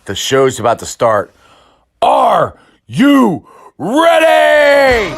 The show's about to start. Are you ready?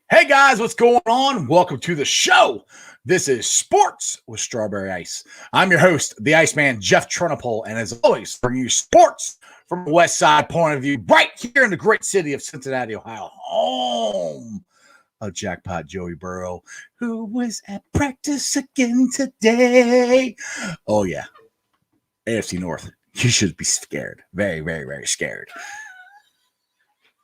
Hey guys, what's going on? Welcome to the show. This is Sports with Strawberry Ice. I'm your host, the Iceman, Jeff Trunapole, and as always, bringing you sports from a West Side point of view, right here in the great city of Cincinnati, Ohio, home of Jackpot Joey Burrow, who was at practice again today. Oh yeah, AFC North. You should be scared. Very, very, very scared.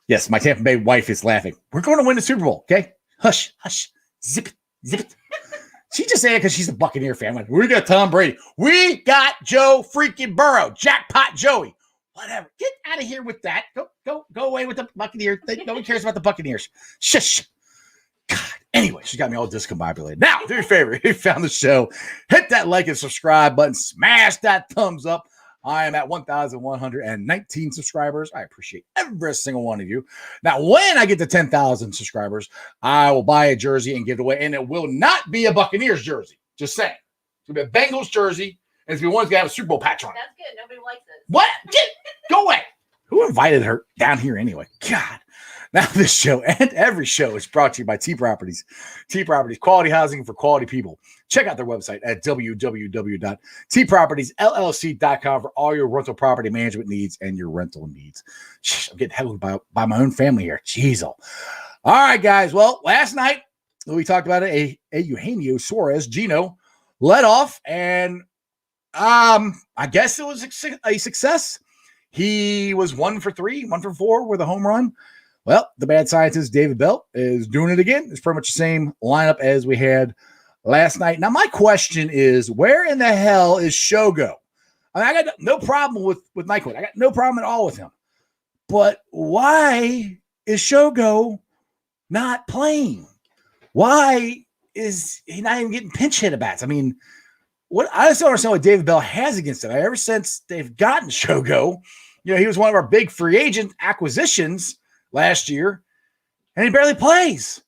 Yes, my Tampa Bay wife is laughing. We're going to win the Super Bowl, okay? Hush, hush, zip it, zip it. She just said it because she's a Buccaneer fan. Like, we got Tom Brady. We got Joe freaking Burrow. Jackpot Joey. Whatever. Get out of here with that. Go away with the Buccaneers. No one cares about the Buccaneers. Shush. God. Anyway, she got me all discombobulated. Now, do your favor. If you found the show, hit that like and subscribe button. Smash that thumbs up. I am at 1,119 subscribers. I appreciate every single one of you. Now, when I get to 10,000 subscribers, I will buy a jersey and give it away. And it will not be a Buccaneers jersey. Just saying. It's going to be a Bengals jersey. And it's going to be one that's going to have a Super Bowl patch on it. That's good. Nobody likes it. What? Go away. Who invited her down here anyway? God. Now, this show and every show is brought to you by T Properties. T Properties, quality housing for quality people. Check out their website at www.tpropertiesllc.com for all your rental property management needs and your rental needs. I'm getting heckled by my own family here. Jeez. All right, guys. Well, last night we talked about it. Eugenio Suarez, Gino, led off, and I guess it was a success. He was 1 for 3, 1 for 4 with a home run. Well, the bad scientist, David Bell, is doing it again. It's pretty much the same lineup as we had last night. Now, my question is, where in the hell is Shogo? I mean, I got no problem with Nyquist. I got no problem at all with him. But why is Shogo not playing? Why is he not even getting pinch hit at bats? I mean, I just don't understand what David Bell has against him. Ever since they've gotten Shogo, he was one of our big free agent acquisitions last year, and he barely plays.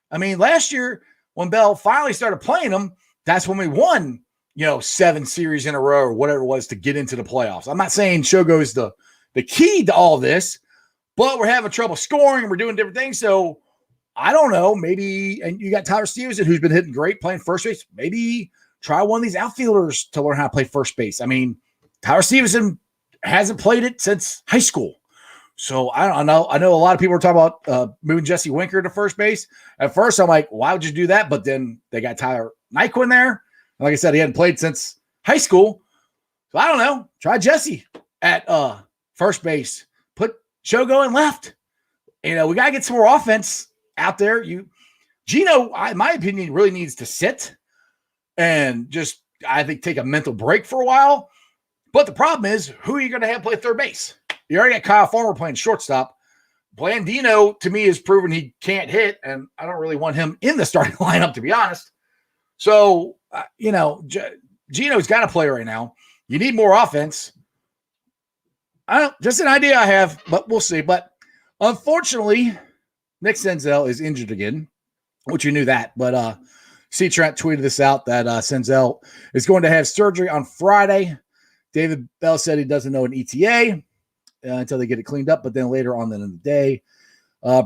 I mean, last year when Bell finally started playing him, that's when we won, 7 series in a row or whatever it was to get into the playoffs. I'm not saying Shogo is the key to all this, but we're having trouble scoring and we're doing different things. So I don't know, maybe, and you got Tyler Stevenson, who's been hitting great playing first base. Maybe try one of these outfielders to learn how to play first base. I mean, Tyler Stevenson hasn't played it since high school. So I don't know. I know a lot of people are talking about moving Jesse Winker to first base. At first, I'm like, why would you do that? But then they got Tyler Nyquist in there. And like I said, he hadn't played since high school. So I don't know. Try Jesse at first base. Put Shogo in left. We got to get some more offense out there. Gino, in my opinion, really needs to sit and just, I think, take a mental break for a while. But the problem is, who are you going to have play third base? You already got Kyle Farmer playing shortstop. Blandino, to me, has proven he can't hit, and I don't really want him in the starting lineup, to be honest. So, Gino's got to play right now. You need more offense. I don't, just an idea I have, but we'll see. But unfortunately, Nick Senzel is injured again, which you knew that. But C. Trent tweeted this out that Senzel is going to have surgery on Friday. David Bell said he doesn't know an ETA until they get it cleaned up. But then later on in the day,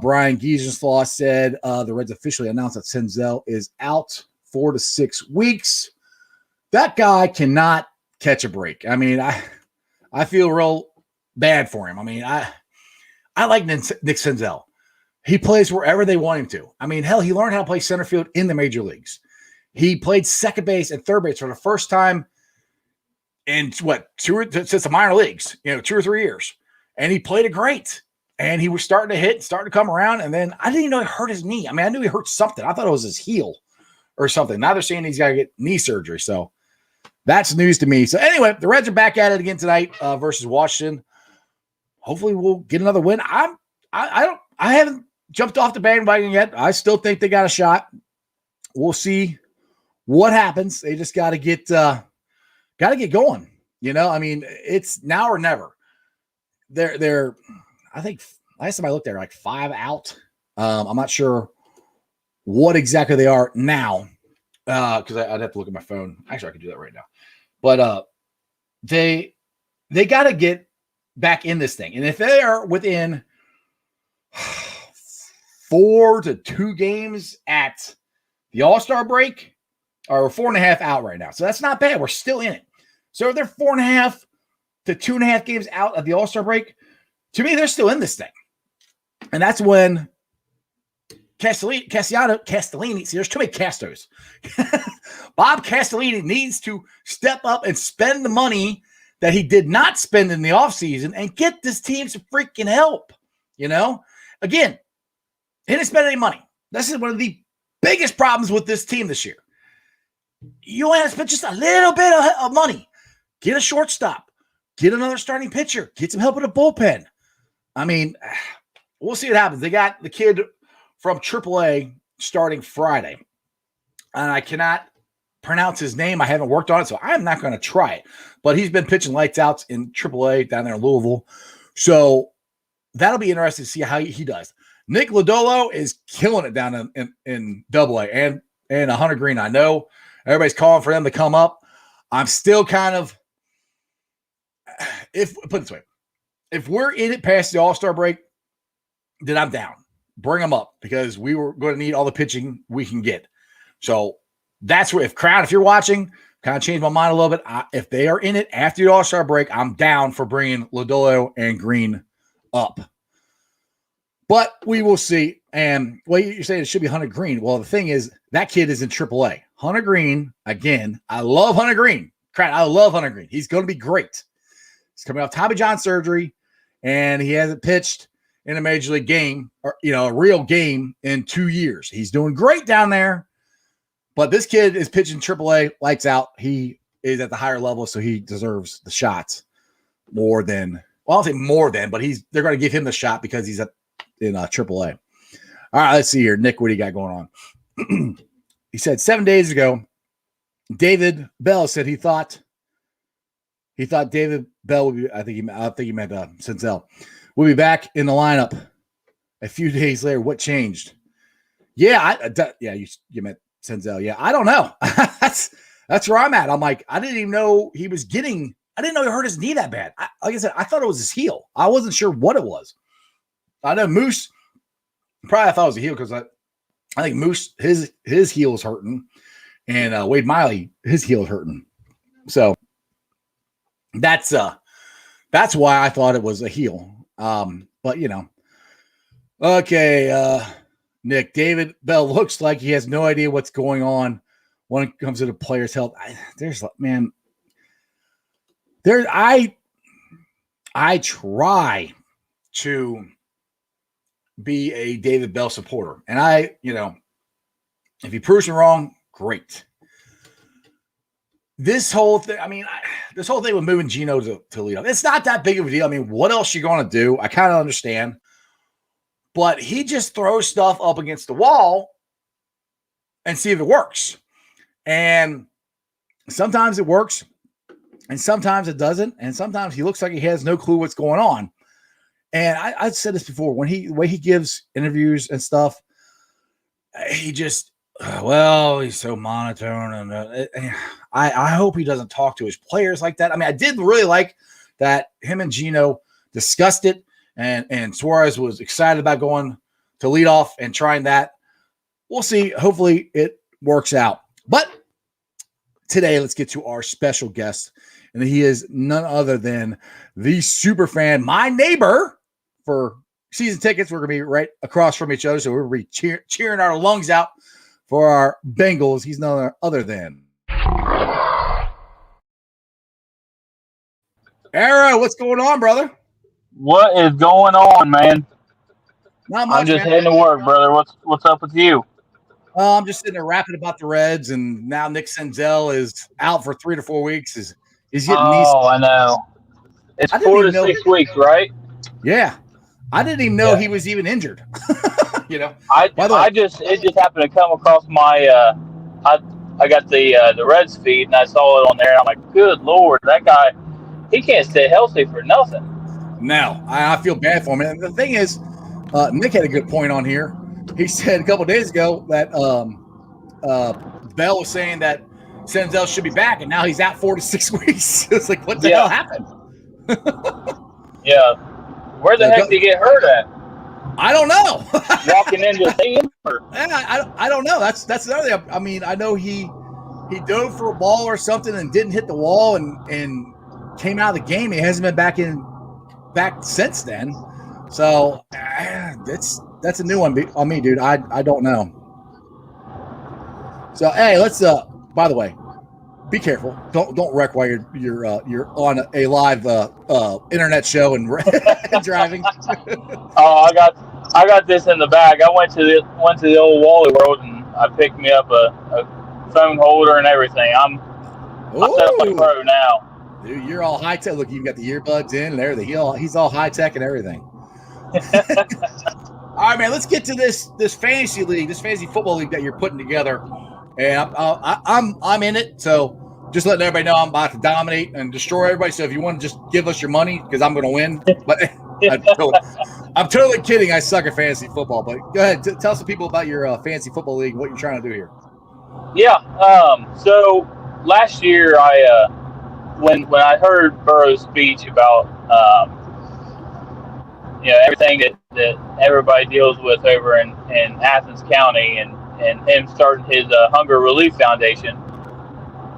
Brian Giesenslaw said the Reds officially announced that Senzel is out 4 to 6 weeks. That guy cannot catch a break. I mean, I feel real bad for him. I mean, I like Nick Senzel. He plays wherever they want him to. I mean, hell, he learned how to play center field in the major leagues. He played second base and third base for the first time in since the minor leagues, 2 or 3 years. And he played it great. And he was starting to hit, starting to come around. And then I didn't even know he hurt his knee. I mean, I knew he hurt something. I thought it was his heel or something. Now they're saying he's got to get knee surgery. So that's news to me. So anyway, the Reds are back at it again tonight versus Washington. Hopefully we'll get another win. I haven't jumped off the bandwagon yet. I still think they got a shot. We'll see what happens. They just got to get going. I mean, it's now or never. They're I think last time I looked, they're like 5 out. I'm not sure what exactly they are now because I'd have to look at my phone. Actually, I could do that right now. But they got to get back in this thing. And if they are within 4 to 2 games at the All-Star break, or 4.5 out right now. So that's not bad. We're still in it. So if they're 4.5 to 2.5 games out at the All-Star break, to me, they're still in this thing. And that's when Castellini, see, there's too many Castos. Bob Castellini needs to step up and spend the money that he did not spend in the offseason and get this team some freaking help. Again, he didn't spend any money. This is one of the biggest problems with this team this year. You only have to spend just a little bit of money. Get a shortstop. Get another starting pitcher. Get some help with a bullpen. I mean, we'll see what happens. They got the kid from AAA starting Friday. And I cannot pronounce his name. I haven't worked on it, so I'm not going to try it. But he's been pitching lights out in AAA down there in Louisville. So that'll be interesting to see how he does. Nick Lodolo is killing it down in AA and Hunter Green. I know everybody's calling for them to come up. I'm still kind of, put it this way, if we're in it past the All-Star break, then I'm down. Bring them up because we were going to need all the pitching we can get. So that's where, if you're watching, kind of changed my mind a little bit. If they are in it after the All-Star break, I'm down for bringing Lodolo and Green up. But we will see. And you're saying it should be Hunter Green. Well, the thing is, that kid is in AAA. Hunter Green, again, I love Hunter Green. I love Hunter Green. He's going to be great. He's coming off Tommy John surgery, and he hasn't pitched in a major league game, or a real game, in 2 years. He's doing great down there. But this kid is pitching AAA, lights out. He is at the higher level, so he deserves the shots more than, well, I'll say more than, but they're going to give him the shot because he's in AAA. All right, let's see here. Nick, what do you got going on? He said 7 days ago, David Bell said he thought David Bell would be, I think he meant Senzel, will be back in the lineup a few days later. What changed? Yeah, you meant Senzel. Yeah, I don't know. That's where I'm at. I'm like, I didn't even know I didn't know he hurt his knee that bad. Like I said, I thought it was his heel. I wasn't sure what it was. I know Moose, probably I thought it was a heel because I think Moose, his heel is hurting, and Wade Miley, his heel is hurting. So that's why I thought it was a heel. But okay, Nick, David Bell looks like he has no idea what's going on when it comes to the player's health. I try to be a David Bell supporter. And if he proves me wrong, great. This whole thing, this whole thing with moving Gino to Toledo, it's not that big of a deal. I mean, what else you going to do? I kind of understand. But he just throws stuff up against the wall and see if it works. And sometimes it works. and sometimes it doesn't, and sometimes he looks like he has no clue what's going on. And I've said this before, when the way he gives interviews and stuff, he just, he's so monotone. And I hope he doesn't talk to his players like that. I mean, I did really like that him and Gino discussed it, and Suarez was excited about going to lead off and trying that. We'll see. Hopefully it works out. But today, let's get to our special guest, and he is none other than the superfan, my neighbor, for season tickets. We're going to be right across from each other, so we're going to be cheering our lungs out for our Bengals. He's none other than Arrow. What's going on, brother? What is going on, man? Not much, I'm just man. heading to work, brother. What's up with you? I'm just sitting there rapping about the Reds, and now Nick Senzel is out for 3 to 4 weeks. He's getting I know. It's 4 to 6 weeks, right? Yeah. I didn't even know he was even injured. It just happened to come across my I got the Reds feed, and I saw it on there, and I'm like, good Lord, that guy, he can't stay healthy for nothing. No, I feel bad for him. And the thing is, Nick had a good point on here. He said a couple of days ago that Bell was saying that Senzel should be back, and now he's out 4 to 6 weeks. It's like, what the hell happened? Yeah. Where the heck did he get hurt at? I don't know. Walking into the stadium? I don't know. That's another thing. I mean, I know he dove for a ball or something and didn't hit the wall and came out of the game. He hasn't been back since then. So that's a new one on me, dude. I don't know. So hey, let's by the way, be careful. Don't wreck while you're on a live internet show and driving. Oh, I got this in the bag. I went to the old Wally World, and I picked me up a phone holder and everything. I'm set up like a pro now. Dude, you're all high tech. Look, you've got the earbuds in and everything. He's all high tech and everything. All right, man. Let's get to this fantasy league, this fantasy football league that you're putting together. And I'm in it, so just letting everybody know I'm about to dominate and destroy everybody. So if you want to just give us your money, because I'm going to win. But I'm totally kidding. I suck at fantasy football. But go ahead, tell some people about your fantasy football league, what you're trying to do here. Yeah. So last year, when I heard Burrow's speech about everything that everybody deals with over in Athens County, and him starting his Hunger Relief Foundation,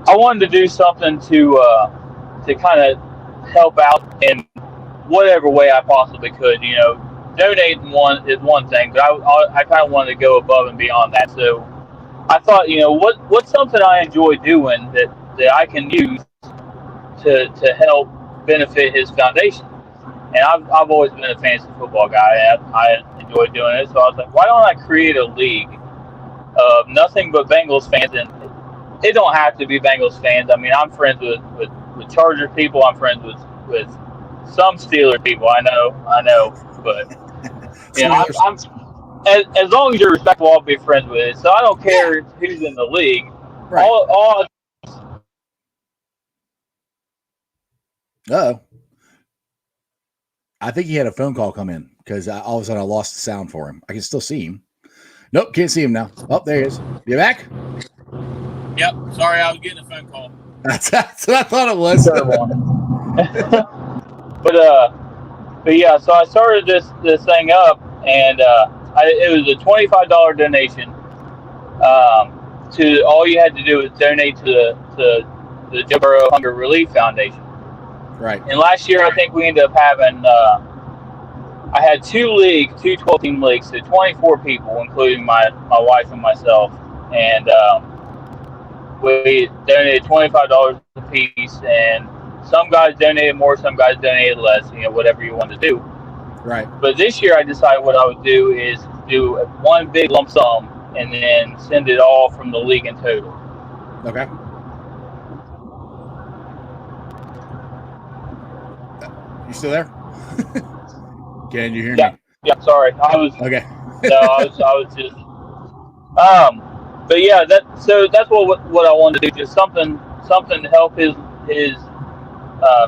I wanted to do something to kind of help out in whatever way I possibly could. Donating is one thing, but I kind of wanted to go above and beyond that. So I thought, what's something I enjoy doing that I can use to help benefit his foundation. And I've always been a fantasy football guy, and I enjoy doing it. So I was like, why don't I create a league of nothing but Bengals fans? And it don't have to be Bengals fans. I mean, I'm friends with Charger people. I'm friends with some Steeler people. I know, but I'm as long as you're respectful, I'll be friends with it. So I don't care who's in the league. Right. All Uh-oh. I think he had a phone call come in, because all of a sudden I lost the sound for him. I can still see him. Nope, can't see him now. Oh, there he is. You back? Yep. Sorry, I was getting a phone call. That's what I thought it was. But yeah, so I started this thing up, and it was a $25 donation. To all you had to do was donate to the Joe Burrow Hunger Relief Foundation. Right. And last year, I think we ended up having, I had 2 12-team leagues, so 24 people, including my wife and myself. And we donated $25 a piece, and some guys donated more, some guys donated less, whatever you want to do. Right. But this year, I decided what I would do is do one big lump sum and then send it all from the league in total. Okay. You still there? Can you hear me? Yeah. Sorry, I was. Okay. No, I was just. But yeah, that's what I wanted to do. Just something to help his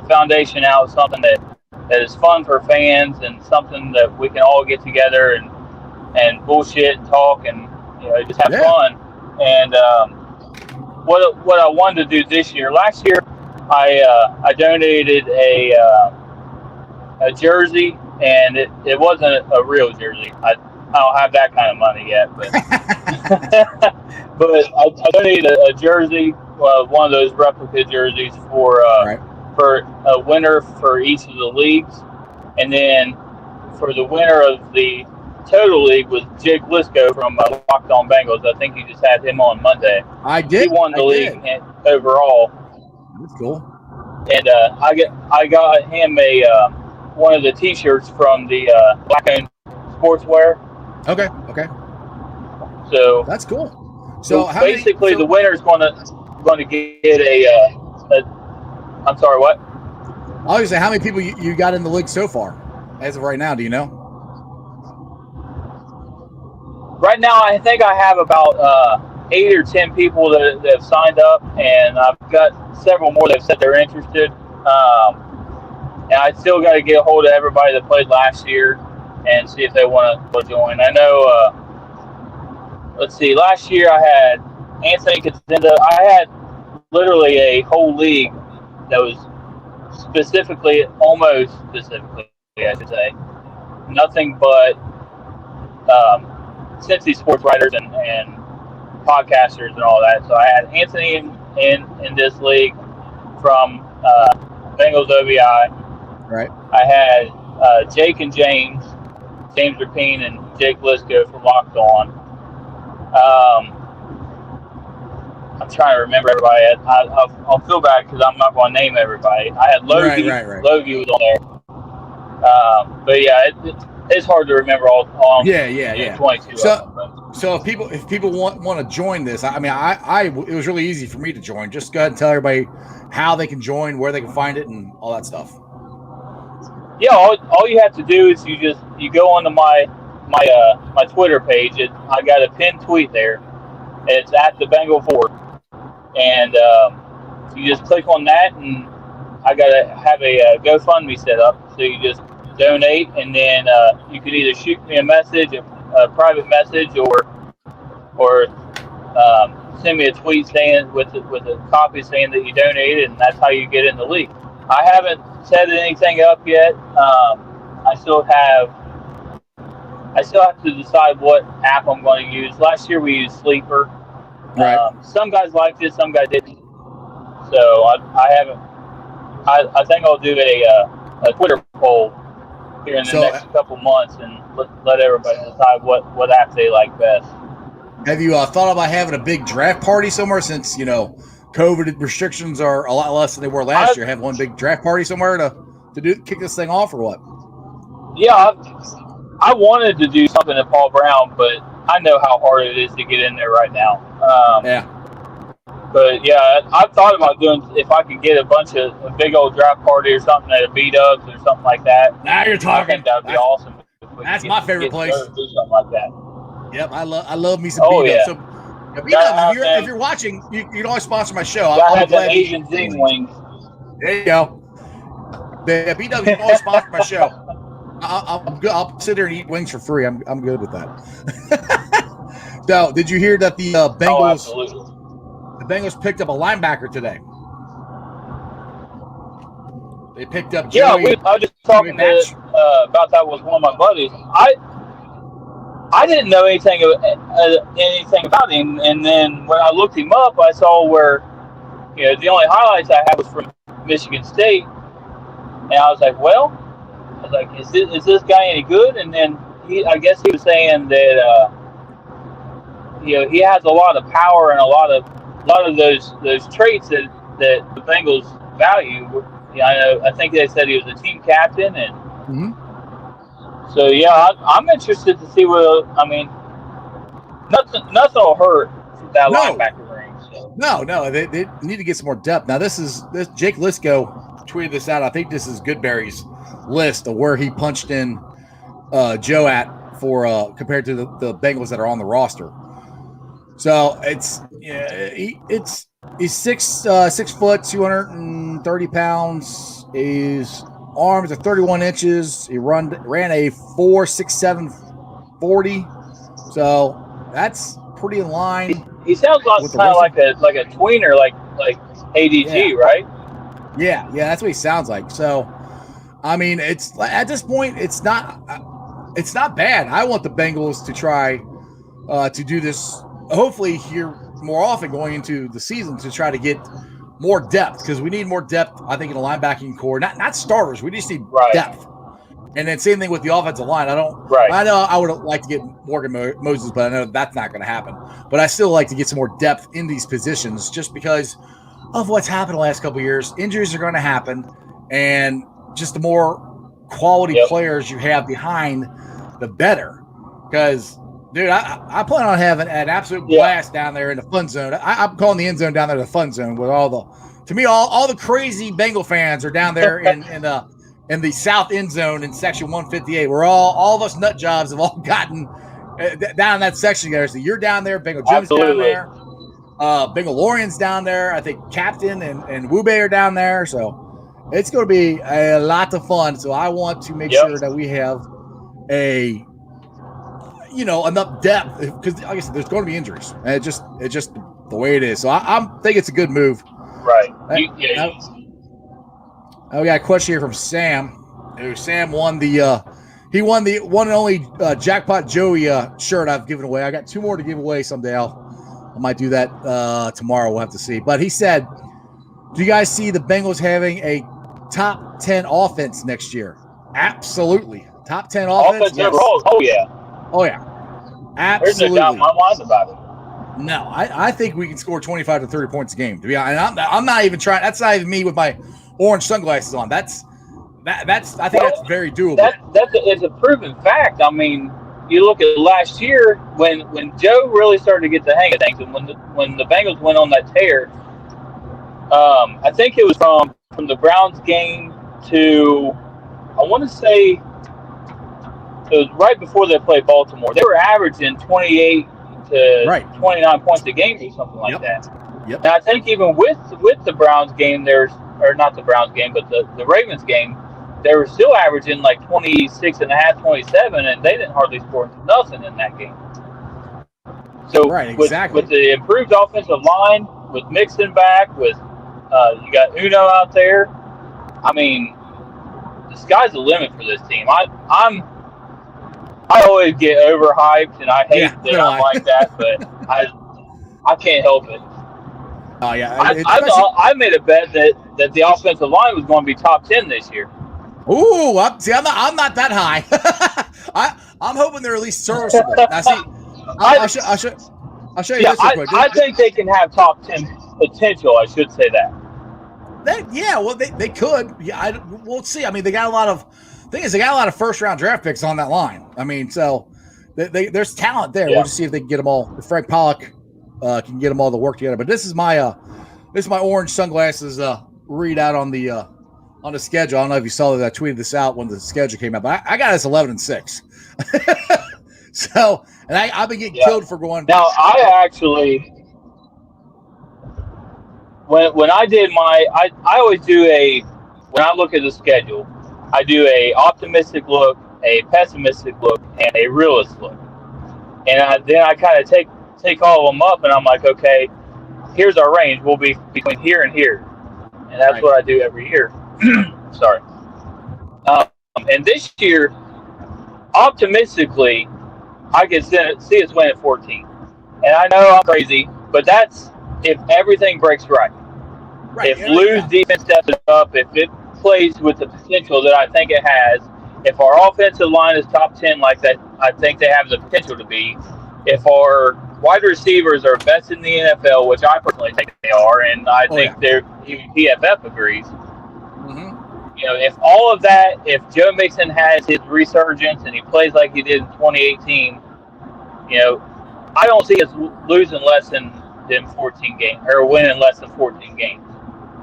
foundation out, something that is fun for fans and something that we can all get together and bullshit and talk and just have fun. And what I wanted to do this year, last year I donated a jersey, and it wasn't a real jersey. I don't have that kind of money yet, but but I donated a jersey, one of those replica jerseys for a winner for each of the leagues, and then for the winner of the total league was Jake Lisco from Locked On Bengals. I think you just had him on Monday. I did. He won the league overall. That's cool. And I got him one of the T-shirts from the Black Owned Sportswear. Okay. So that's cool. So basically, the winner is going to get a. I'm sorry, what? I was going to say, how many people you got in the league so far, as of right now? Do you know? Right now, I think I have about 8 or 10 people that have signed up, and I've got several more that have said they're interested. And I still got to get a hold of everybody that played last year and see if they want to join. I know, let's see, last year I had Anthony Kazinda. I had literally a whole league that was almost specifically, I should say, nothing but Cincy sports writers and podcasters and all that. So I had Anthony in this league from Bengals OBI. Right. I had Jake and James Rapine and Jake Lisco from Locked On. I'm trying to remember everybody. I'll feel bad because I'm not going to name everybody. I had Logie. Right. Logie was on there. But yeah, it's hard to remember all. 22. So if people want to join this, I mean, it was really easy for me to join. Just go ahead and tell everybody how they can join, where they can find it, and all that stuff. Yeah, all you have to do is you go onto my Twitter page. I got a pinned tweet there. It's at the Bengal Fort, and you just click on that, and I gotta have a GoFundMe set up. So you just donate, and then you can either shoot me a message, a private message, or send me a tweet saying with a copy saying that you donated, and that's how you get in the league. I haven't set anything up yet. I still have to decide what app I'm going to use. Last year we used Sleeper. Right. Some guys liked it, some guys didn't. So I haven't. I think I'll do a Twitter poll here in the next couple months and let everybody decide what app they like best. Have you thought about having a big draft party somewhere since COVID restrictions are a lot less than they were last year? Have one big draft party somewhere to kick this thing off, or what? Yeah, I wanted to do something at Paul Brown, but I know how hard it is to get in there right now. But yeah, I've thought about doing, if I could get a big old draft party or something at a B-Dubs or something like that. Now you're talking. I think that would be awesome. That's my favorite place. Do something like that. Yep, I love me some B-Dubs. Yeah. So, B-Dubs, if you're watching, you can always sponsor my show. I had the Asian zing wings. There you go. Yeah, B-Dubs, you can always sponsor my show. I'll sit there and eat wings for free. I'm good with that. So, did you hear that the Bengals? The Bengals picked up a linebacker today. They picked up Joey. I was just talking about that with one of my buddies. I didn't know anything about him, and then when I looked him up, I saw where the only highlights I had was from Michigan State, and I was like, is this guy any good? And then I guess he was saying that he has a lot of power and a lot of those traits that the Bengals value. I think they said he was a team captain, and so I'm interested to see what. I mean, nothing will hurt that linebacker ring. So. No, they need to get some more depth. Now this Jake Lisco tweeted this out. I think this is Goodberry's list of where he punched in Joe at for compared to the Bengals that are on the roster. So he's 6 foot, 230 130 pounds. His arms are 31 inches. He ran a 4.67 40. So that's pretty in line. He sounds kind of like a tweener, like ADG, right? Yeah, that's what he sounds like. So, I mean, it's at this point, it's not bad. I want the Bengals to try to do this, hopefully here more often going into the season, to try to get more depth, because we need more depth, I think, in the linebacking core. Not starters. We just need depth. And then same thing with the offensive line. I know I would like to get Morgan Moses, but I know that's not going to happen. But I still like to get some more depth in these positions, just because of what's happened the last couple of years. Injuries are going to happen, and just the more quality players you have behind, the better. Because, dude, I plan on having an absolute blast down there in the fun zone. I'm calling the end zone down there the fun zone, with all the crazy Bengal fans are down there in the south end zone in section 158, where all of us nut jobs have all gotten down in that section together. So you're down there, Bengal Jim's down there, Bengal Lorian's down there. I think Captain and Wube are down there. So it's going to be a lot of fun. So I want to make sure that we have enough depth, because like I said, there's going to be injuries. And it's just the way it is. So I think it's a good move. Right. We got a question here from Sam. Sam won the one and only Jackpot Joey shirt I've given away. I got 2 more to give away someday. I might do that tomorrow. We'll have to see. But he said, do you guys see the Bengals having a top 10 offense next year? Absolutely. Top 10 offense. Yes. Oh yeah. Absolutely. There's no doubt in my mind about it. No, I think we can score 25 to 30 points a game. To be honest, I'm not even trying. That's not even me with my orange sunglasses on. I think that's very doable. It's a proven fact. I mean, you look at last year when Joe really started to get the hang of things, and when the Bengals went on that tear. I think it was from the Browns game to, I want to say, it was right before they played Baltimore. They were averaging 28 to 29 points a game or something like that. Yep. And I think even with the Browns game, or not the Browns game, but the Ravens game, they were still averaging like 26 and a half, 27, and they didn't hardly score nothing in that game. So with the improved offensive line, with Mixon back, with you got Uno out there, I mean, the sky's the limit for this team. I always get overhyped, and I hate that I'm like that, but I can't help it. Oh yeah, I made a bet that the offensive line was going to be top 10 this year. Ooh, I'm not that high. I'm hoping they're at least serviceable. Now, see, I'll show you this real quick. I think they can have top 10 potential. I should say that. They could. Yeah, we'll see. I mean, they got a lot of first round draft picks on that line. I mean, so there's talent there. We'll just see if they can get them all. If Frank Pollock can get them all to work together. But this is my orange sunglasses readout on the schedule. I don't know if you saw that I tweeted this out when the schedule came out, but I got us 11-6. So, and I've been getting killed for going. Now, I actually, when I did I always do when I look at the schedule, I do a optimistic look, a pessimistic look, and a realist look. And then I kind of take all of them up, and I'm like, okay, here's our range. We'll be between here and here. And that's what I do every year. Sorry. And this year, optimistically, I can see us win at 14. And I know I'm crazy, but that's if everything breaks right. If Lou's defense steps up, if it plays with the potential that I think it has, if our offensive line is top 10 like that, I think they have the potential to be. If our wide receivers are best in the NFL, which I personally think they are, and I think even PFF agrees. Mm-hmm. You know, if all of that, if Joe Mixon has his resurgence and he plays like he did in 2018, you know, I don't see us losing less than 14 games or winning less than 14 games.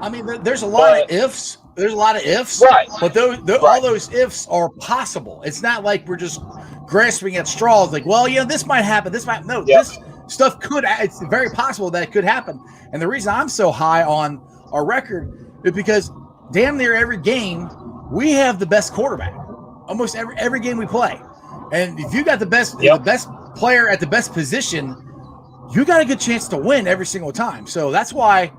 I mean, there's a lot of ifs. There's a lot of ifs, but all those ifs are possible. It's not like we're just grasping at straws. Like, well, this might happen. This might this stuff could. It's very possible that it could happen. And the reason I'm so high on our record is because damn near every game we have the best quarterback. Almost every game we play. And if you got the best player at the best position, you got a good chance to win every single time. So that's why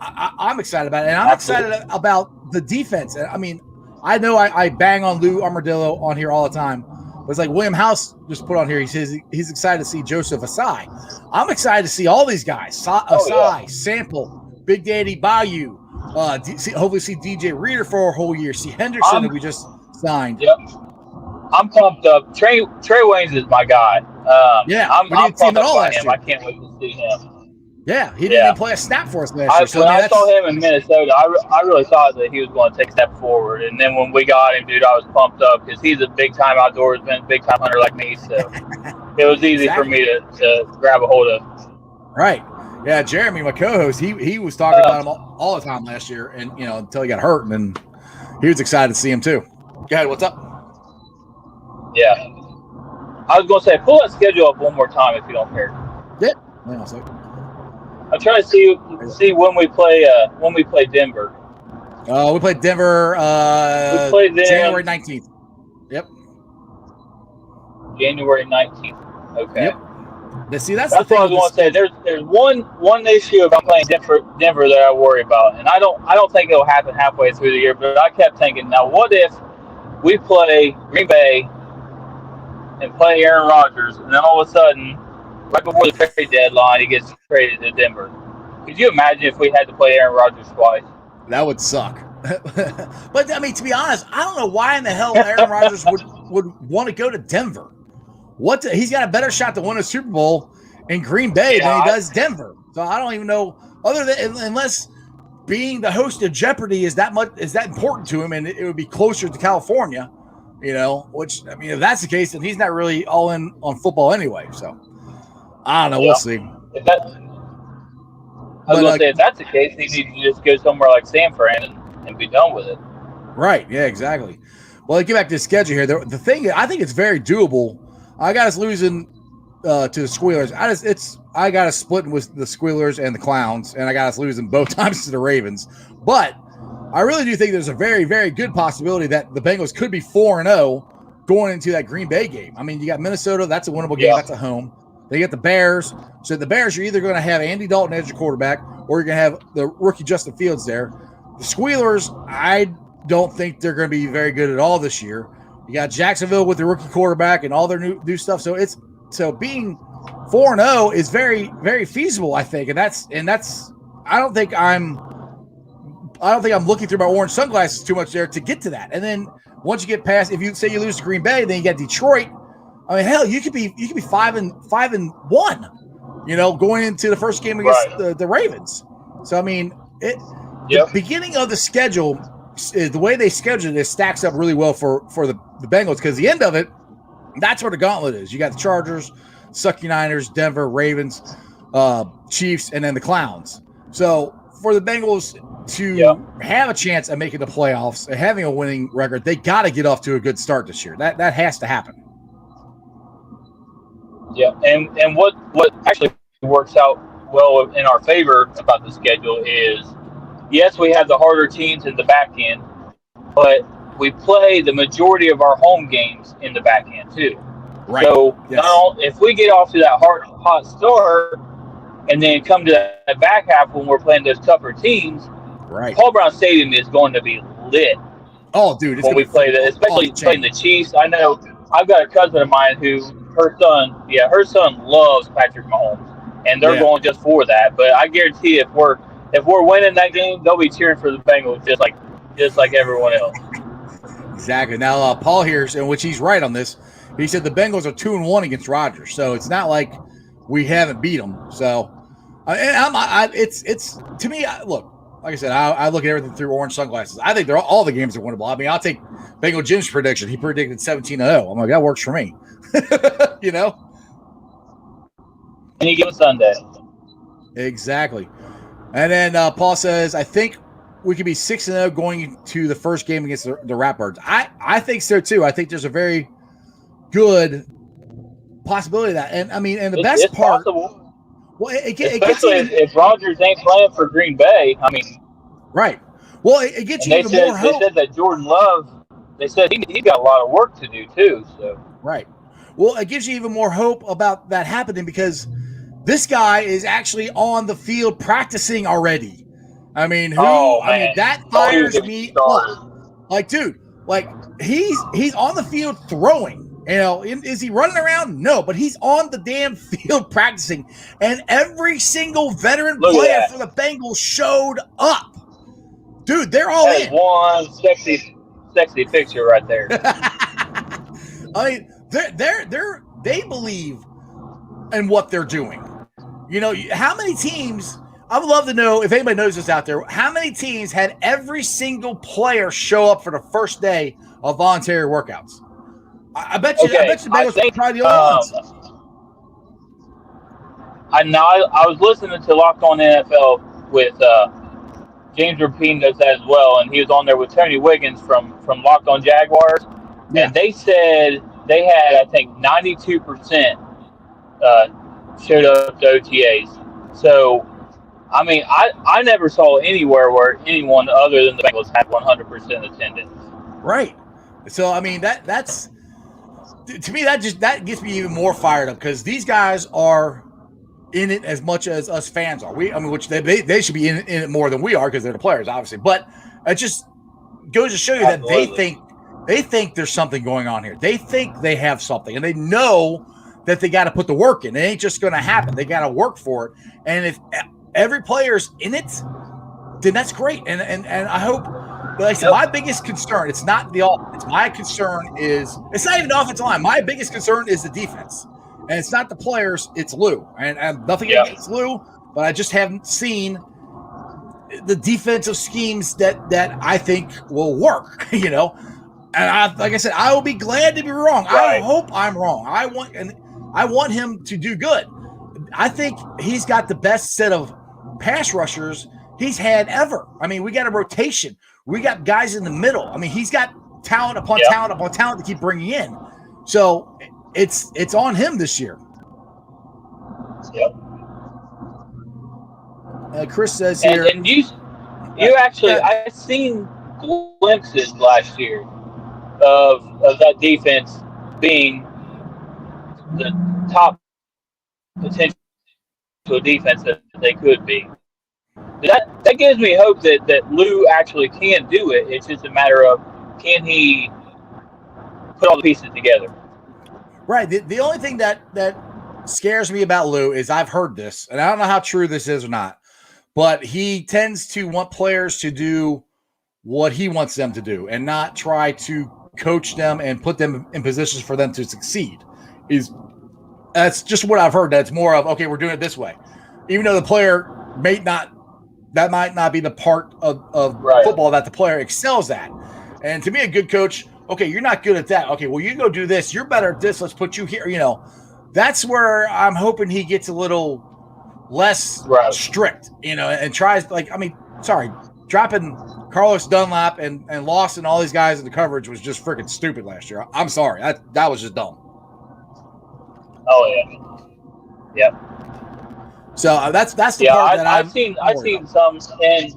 I'm excited about it. And I'm excited about the defense. I mean, I know I bang on Lou Armadillo on here all the time. But it's like William House just put on here. He says he's excited to see Joseph Asai. I'm excited to see all these guys. Asai, Sample, Big Daddy Bayou. Hopefully see DJ Reader for a whole year. See Hendrickson that we just signed. Yep. I'm pumped up. Trey Waynes is my guy. I'm pumped up by him. I can't wait to see him. Yeah, he didn't even play a snap for us last year. So when I saw him in Minnesota, I really thought that he was going to take a step forward. And then when we got him, dude, I was pumped up because he's a big-time outdoorsman, big-time hunter like me. So it was easy for me to grab a hold of. Right. Yeah, Jeremy, my co-host, he was talking about him all the time last year, and until he got hurt, and then he was excited to see him too. Go ahead, what's up? Yeah. I was going to say, pull that schedule up one more time if you don't care. Yeah. Hang on a second. I'm trying to see when we play Denver. We played Denver we played them January 19th. Yep. January 19th. Okay. Yep. See, that's what I was going to say. There's one issue about playing Denver that I worry about, and I don't think it'll happen halfway through the year. But I kept thinking, now what if we play Green Bay and play Aaron Rodgers, and then all of a sudden, right before the trade deadline, he gets traded to Denver? Could you imagine if we had to play Aaron Rodgers twice? That would suck. But I mean, to be honest, I don't know why in the hell Aaron Rodgers would want to go to Denver. He's got a better shot to win a Super Bowl in Green Bay than he does Denver. So I don't even know, other than unless being the host of Jeopardy is that important to him, and it would be closer to California, which, I mean, if that's the case, then he's not really all in on football anyway. So I don't know. We'll see. If that's the case, he needs to just go somewhere like San Fran and be done with it. Right. Yeah, exactly. Well, get back to the schedule here. The thing, I think it's very doable. I got us losing to the Squealers. I got us splitting with the Squealers and the Clowns, and I got us losing both times to the Ravens. But I really do think there's a very, very good possibility that the Bengals could be 4-0 going into that Green Bay game. I mean, you got Minnesota. That's a winnable game. That's at home. They get the Bears. So the Bears, you're either going to have Andy Dalton as your quarterback, or you're going to have the rookie Justin Fields there. The Squealers, I don't think they're going to be very good at all this year. You got Jacksonville with the rookie quarterback and all their new stuff. So being 4-0 is very, very feasible, I think. And that's I don't think I'm looking through my orange sunglasses too much there to get to that. And then once you get past, if you say you lose to Green Bay, then you got Detroit. I mean, hell, you could be 5-1, going into the first game against the Ravens. So I mean, the beginning of the schedule, the way they scheduled it, stacks up really well for the Bengals, because the end of it, that's where the gauntlet is. You got the Chargers, Sucky Niners, Denver, Ravens, Chiefs, and then the Clowns. So for the Bengals to have a chance at making the playoffs and having a winning record, they got to get off to a good start this year. That has to happen. Yeah, and what actually works out well in our favor about the schedule is, yes, we have the harder teams in the back end, but we play the majority of our home games in the back end too. Right. So now, if we get off to that hot start and then come to that back half when we're playing those tougher teams, right? Paul Brown Stadium is going to be lit. Oh, dude! When we play that, especially playing the Chiefs. I know I've got a cousin of mine who her son loves Patrick Mahomes, and they're going just for that. But I guarantee if we're winning that game, they'll be cheering for the Bengals just like everyone else. Exactly. Now, Paul here, in which he's right on this, he said the Bengals are 2-1 against Rodgers, so it's not like we haven't beat them. So, it's to me. Look, like I said, I look at everything through orange sunglasses. I think all the games are winnable. I mean, I'll take Bengal Jim's prediction. He predicted 17-0. I'm like, that works for me. Any given Sunday. Exactly. And then Paul says, I think we could be 6-0 going to the first game against the Ratbirds. I think so too. I think there's a very good possibility of that. And I mean, and the best part. Possible. Well, especially if Rodgers ain't playing for Green Bay. I mean, Right. Well, it gets And you even more hope. They said that Jordan Love. They said he got a lot of work to do too. So right. Well, it gives you even more hope about that happening because this guy is actually on the field practicing already. I mean, that fires me up. Like, dude, like he's on the field throwing. Is he running around? No, but he's on the damn field practicing. And every single veteran player for the Bengals showed up. Dude, they're all in. One sexy picture right there. I mean, they believe in what they're doing. How many teams? I would love to know if anybody knows this out there. How many teams had every single player show up for the first day of voluntary workouts? I bet you. I bet you the Bengals were probably the only ones. I was listening to Locked On NFL with James Rapine does that as well, and he was on there with Tony Wiggins from Locked On Jaguars, and they said they had, I think, 92% showed up to OTAs. So, I mean, I never saw anywhere where anyone other than the Bengals had 100% attendance. Right. So, I mean, that's to me that gets me even more fired up because these guys are in it as much as us fans are. Which they should be in it more than we are because they're the players, obviously. But it just goes to show you that they think there's something going on here. They think they have something, and they know that they got to put the work in. It ain't just going to happen. They got to work for it. And if every player's in it, then that's great. And I hope. Like I said, my biggest concern, it's not the offense. My concern is, it's not even the offensive line. My biggest concern is the defense. And it's not the players, it's Lou. And nothing against Lou, but I just haven't seen the defensive schemes that I think will work, And like I said, I will be glad to be wrong. Right. I hope I'm wrong. I want him to do good. I think he's got the best set of pass rushers he's had ever. I mean, we got a rotation. We got guys in the middle. I mean, he's got talent upon talent upon talent to keep bringing in. So it's on him this year. Yep. Chris says here. And you actually, I've seen glimpses last year of that defense being the top potential defense that they could be. That gives me hope that Lou actually can do it. It's just a matter of, can he put all the pieces together? Right. The only thing that scares me about Lou is I've heard this, and I don't know how true this is or not, but he tends to want players to do what he wants them to do and not try to coach them and put them in positions for them to succeed. That's just what I've heard. That's more of, okay, we're doing it this way. Even though the player that might not be the part of football that the player excels at. And to me, a good coach, okay, you're not good at that. Okay, well, you go do this. You're better at this. Let's put you here. That's where I'm hoping he gets a little less strict, and tries, dropping Carlos Dunlap and Lawson, all these guys in the coverage was just freaking stupid last year. I'm sorry. That was just dumb. Oh, yeah. Yep. So that's the part that I've seen some, and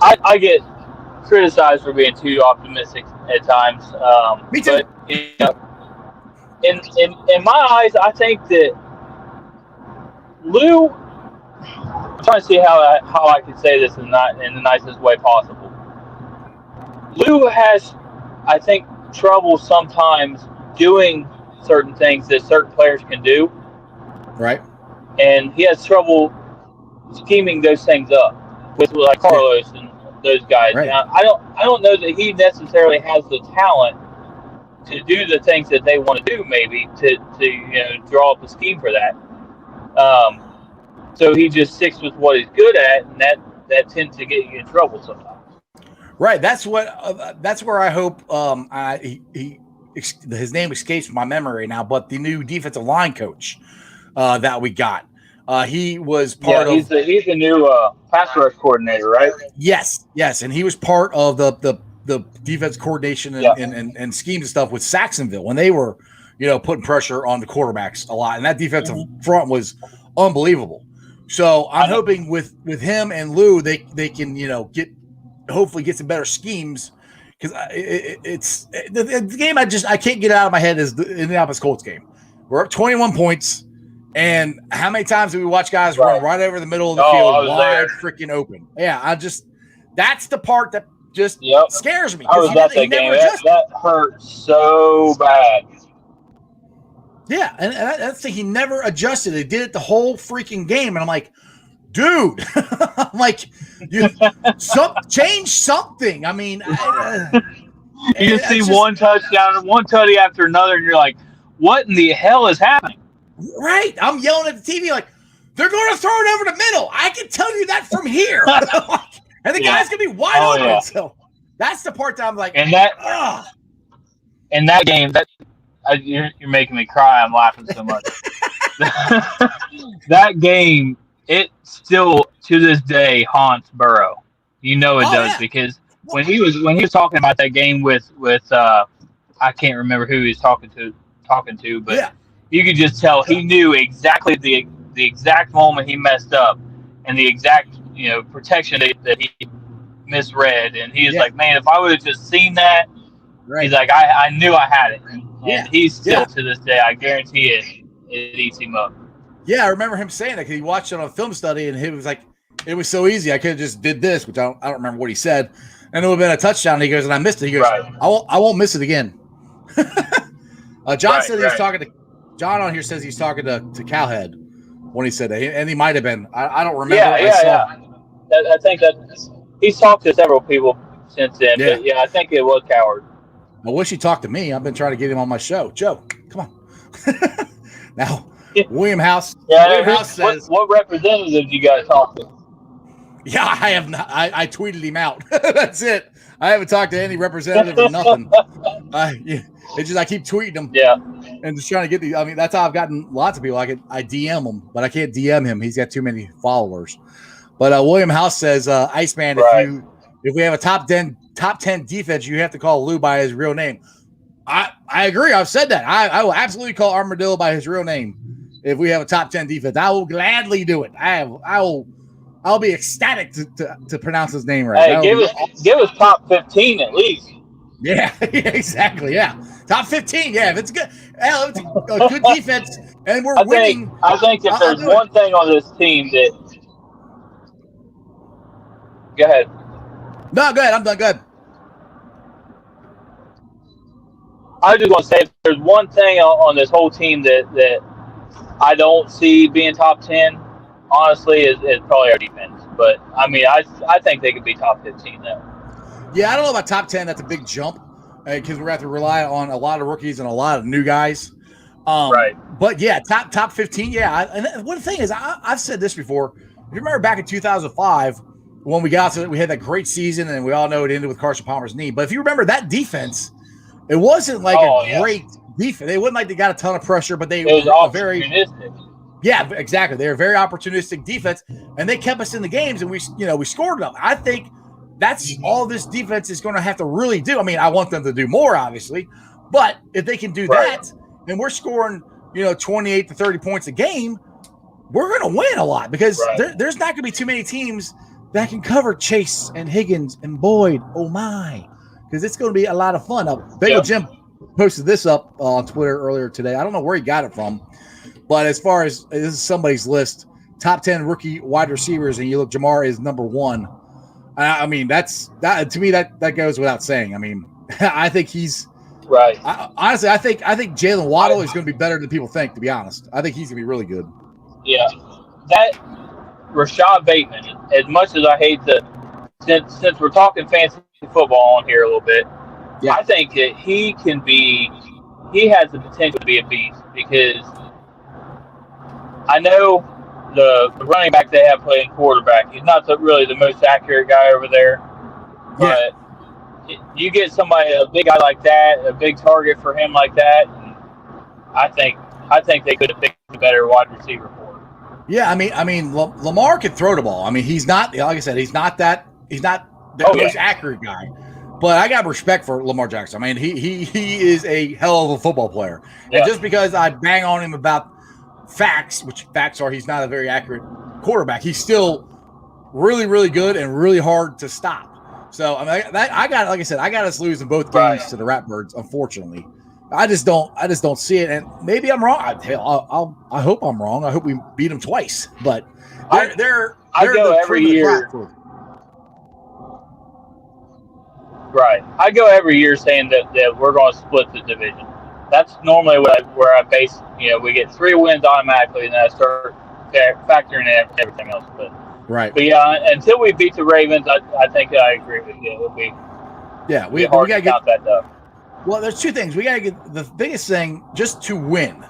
I get criticized for being too optimistic at times. Me too. But, in my eyes, I think that Lou. I'm trying to see how I can say this in the nicest way possible. Lou has, I think, trouble sometimes doing certain things that certain players can do. Right. And he has trouble scheming those things up with like Carlos and those guys. Right. Now, I don't know that he necessarily has the talent to do the things that they want to do, maybe to draw up a scheme for that. So he just sticks with what he's good at, and that tends to get you in trouble sometimes. Right. That's where I hope his name escapes my memory right now, but the new defensive line coach that we got. He was part of. He's the new pass rush coordinator, right? Yes, and he was part of the defense coordination and scheme and stuff with Saxonville when they were, putting pressure on the quarterbacks a lot, and that defensive front was unbelievable. So I'm hoping with him and Lou, they can hopefully get some better schemes, because it's the game I can't get out of my head is the Indianapolis Colts game. We're up 21 points, and how many times do we watch guys run right over the middle of the field, wide freaking open? Yeah, that's the part that just scares me. I was at that game. That hurt so bad. Yeah, and that's the thing. He never adjusted. They did it the whole freaking game, and I'm like, dude, I'm like, change something. I mean, you just see one touchdown and one tutty after another, and you're like, what in the hell is happening? Right. I'm yelling at the TV like, they're going to throw it over the middle. I can tell you that from here. And the guy's going to be wide open. Yeah. So that's the part that I'm like, in that game, you're making me cry. I'm laughing so much. That game, it still to this day haunts Burrow. It does, because when he was talking about that game with I can't remember who he was talking to, but you could just tell he knew exactly the exact moment he messed up and the exact protection that he misread, and he was like, man, if I would have just seen that, he's like, I knew I had it, and he's still to this day, I guarantee it eats him up. Yeah, I remember him saying that because he watched it on a film study, and he was like, it was so easy, I could have just did this, which I don't remember what he said, and it would have been a touchdown. And he goes, and I missed it. He goes, I won't miss it again. John said he was talking to John on here. Says he's talking to Cowhead when he said that, and he might have been. I don't remember. I think that he's talked to several people since then. Yeah. But I think it was Coward. I wish he talked to me. I've been trying to get him on my show. Joe, come on. Now, William House. Yeah, William House says, what representatives you guys talk to? Yeah, I have not. I tweeted him out. That's it. I haven't talked to any representative or nothing. It's just I keep tweeting them. Yeah. And just trying to get these. I mean, that's how I've gotten lots of people. I DM him, but I can't DM him. He's got too many followers. But William House says, Iceman, if we have a top 10 defense, you have to call Lou by his real name. I agree. I've said that. I will absolutely call Armadillo by his real name if we have a top 10 defense. I will gladly do it. I'll be ecstatic to pronounce his name right. Hey, give us top 15 at least. Yeah, exactly. Yeah, top 15. Yeah, if it's good, hell, if it's a good defense, and we're winning. I think if there's one thing on this team that. Go ahead. No, go ahead. I'm done. Go ahead. I just want to say, if there's one thing on this whole team that I don't see being top 10, honestly, is probably our defense. But, I mean, I think they could be top 15, though. Yeah, I don't know about top 10. That's a big jump because we're going to have to rely on a lot of rookies and a lot of new guys. Right. But, yeah, top 15, yeah. And one thing is, I've said this before. If you remember back in 2005, when we got to it, we had that great season, and we all know it ended with Carson Palmer's knee. But if you remember that defense, it wasn't like great defense. They wasn't like they got a ton of pressure, but they were very opportunistic. Yeah, exactly. They were very opportunistic defense, and they kept us in the games, and we scored them. I think that's all this defense is going to have to really do. I mean, I want them to do more, obviously, but if they can do that, and we're scoring, 28 to 30 points a game, we're going to win a lot because there's not going to be too many teams that can cover Chase and Higgins and Boyd. Oh my, because it's going to be a lot of fun. Bagel Jim posted this up on Twitter earlier today. I don't know where he got it from, but as far as this is somebody's list, top 10 rookie wide receivers, and you look, Jamar is number 1. I mean, that to me that goes without saying. I mean, I think he's right. Honestly, I think Jalen Waddle is going to be better than people think. To be honest, I think he's going to be really good. Yeah, that Rashad Bateman. As much as I hate since we're talking fantasy football on here a little bit, I think that he has the potential to be a beast because I know the running back they have playing quarterback. He's not really the most accurate guy over there, but you get a big guy like that, a big target for him like that. And I think they could have picked a better wide receiver for him. Yeah, I mean, Lamar can throw the ball. I mean, he's not, like I said, he's not the most accurate guy. But I got respect for Lamar Jackson. I mean, he is a hell of a football player. Yeah. And just because I bang on him about facts, which facts are he's not a very accurate quarterback. He's still really, really good and really hard to stop. So I mean, like I said, I got us losing both games to the Ratbirds. Unfortunately, I just don't see it. And maybe I'm wrong. I hope I'm wrong. I hope we beat them twice. But they're I go every year. Right. I go every year saying that we're going to split the division. That's normally where I base. We get 3 wins automatically, and then I start factoring in everything else. But yeah, until we beat the Ravens, I think I agree with you. It'll be we hard got to count that up. Well, there's 2 things. We got to get the biggest thing just to win.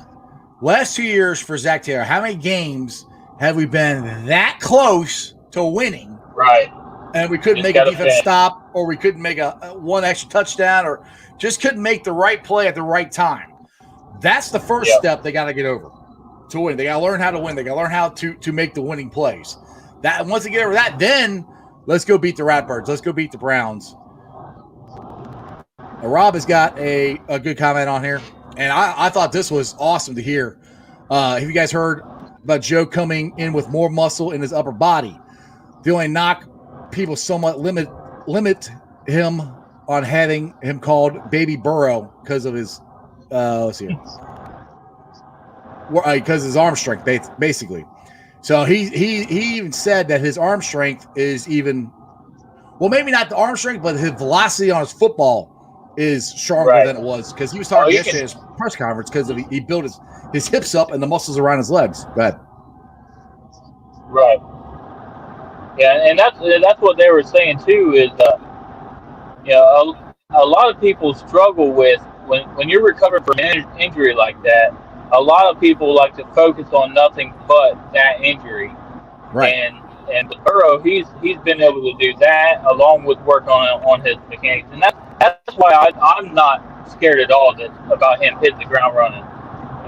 Last 2 years for Zach Taylor, how many games have we been that close to winning? Right. And we couldn't make a defense stop, or we couldn't make a one extra touchdown, or just couldn't make the right play at the right time. That's the first step they got to get over to win. They got to learn how to win. They got to learn how to make the winning plays. That once they get over that, then let's go beat the Ratbirds. Let's go beat the Browns. Rob has got a good comment on here, and I thought this was awesome to hear. Have you guys heard about Joe coming in with more muscle in his upper body? The only knock, people somewhat limit him on having him called Baby Burrow because of his let's see, because his arm strength, basically. So he even said that his arm strength is even, well, maybe not the arm strength, but his velocity on his football is stronger than it was, because he was talking yesterday at his press conference because he built his hips up and the muscles around his legs. Go ahead. Right. Yeah, and that's what they were saying too. Is a lot of people struggle with when you're recovering from an injury like that. A lot of people like to focus on nothing but that injury. Right. And with Burrow, he's been able to do that along with work on his mechanics, and that's why I'm not scared at all about him hitting the ground running.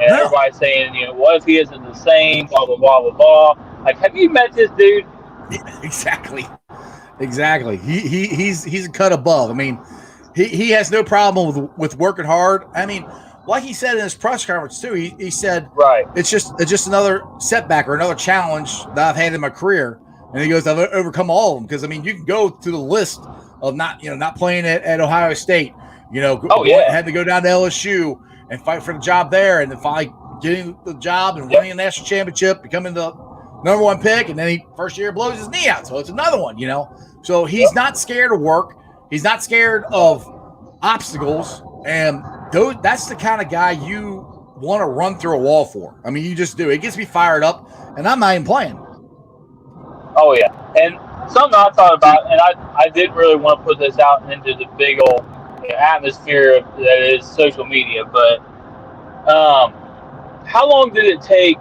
And everybody's saying, what if he isn't the same? Blah blah blah blah blah. Like, have you met this dude? Yeah, exactly. He's a cut above. I mean, he has no problem with working hard. I mean, like he said in his press conference too, he said, it's just another setback or another challenge that I've had in my career. And he goes, I've overcome all of them. Because I mean, you can go to the list of not playing at Ohio State, had to go down to LSU and fight for the job there, and then finally getting the job and winning a national championship, becoming the number 1 pick, and then he first year blows his knee out, so it's another one, So he's not scared of work. He's not scared of obstacles, and that's the kind of guy you want to run through a wall for. I mean, you just do. It gets me fired up, and I'm not even playing. Oh, yeah. And something I thought about, and I didn't really want to put this out into the big old atmosphere that is social media, but how long did it take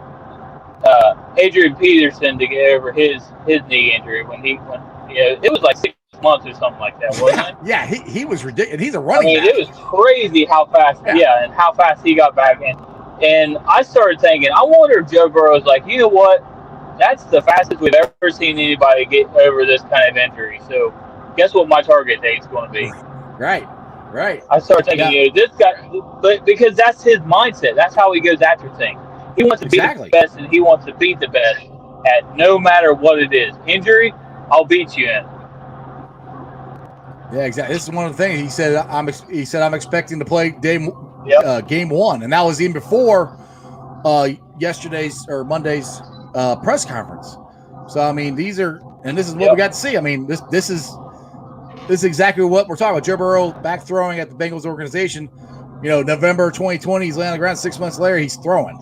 Adrian Peterson to get over his knee injury when it was like 6 months or something like that, wasn't it? Yeah, he was ridiculous. He's a running back. It was crazy how fast, and how fast he got back in. And I started thinking, I wonder if Joe Burrow is like, you know what? That's the fastest we've ever seen anybody get over this kind of injury. So guess what my target date is going to be? Right. I started thinking, this guy, but because that's his mindset. That's how he goes after things. He wants to be the best, and he wants to beat the best at no matter what it is. Injury, I'll beat you in. Yeah, exactly. This is one of the things he said. I'm expecting to play game 1, and that was even before yesterday's or Monday's press conference. So I mean, this is what we got to see. I mean, this is exactly what we're talking about. Joe Burrow back throwing at the Bengals organization. November 2020, he's laying on the ground. 6 months later, he's throwing.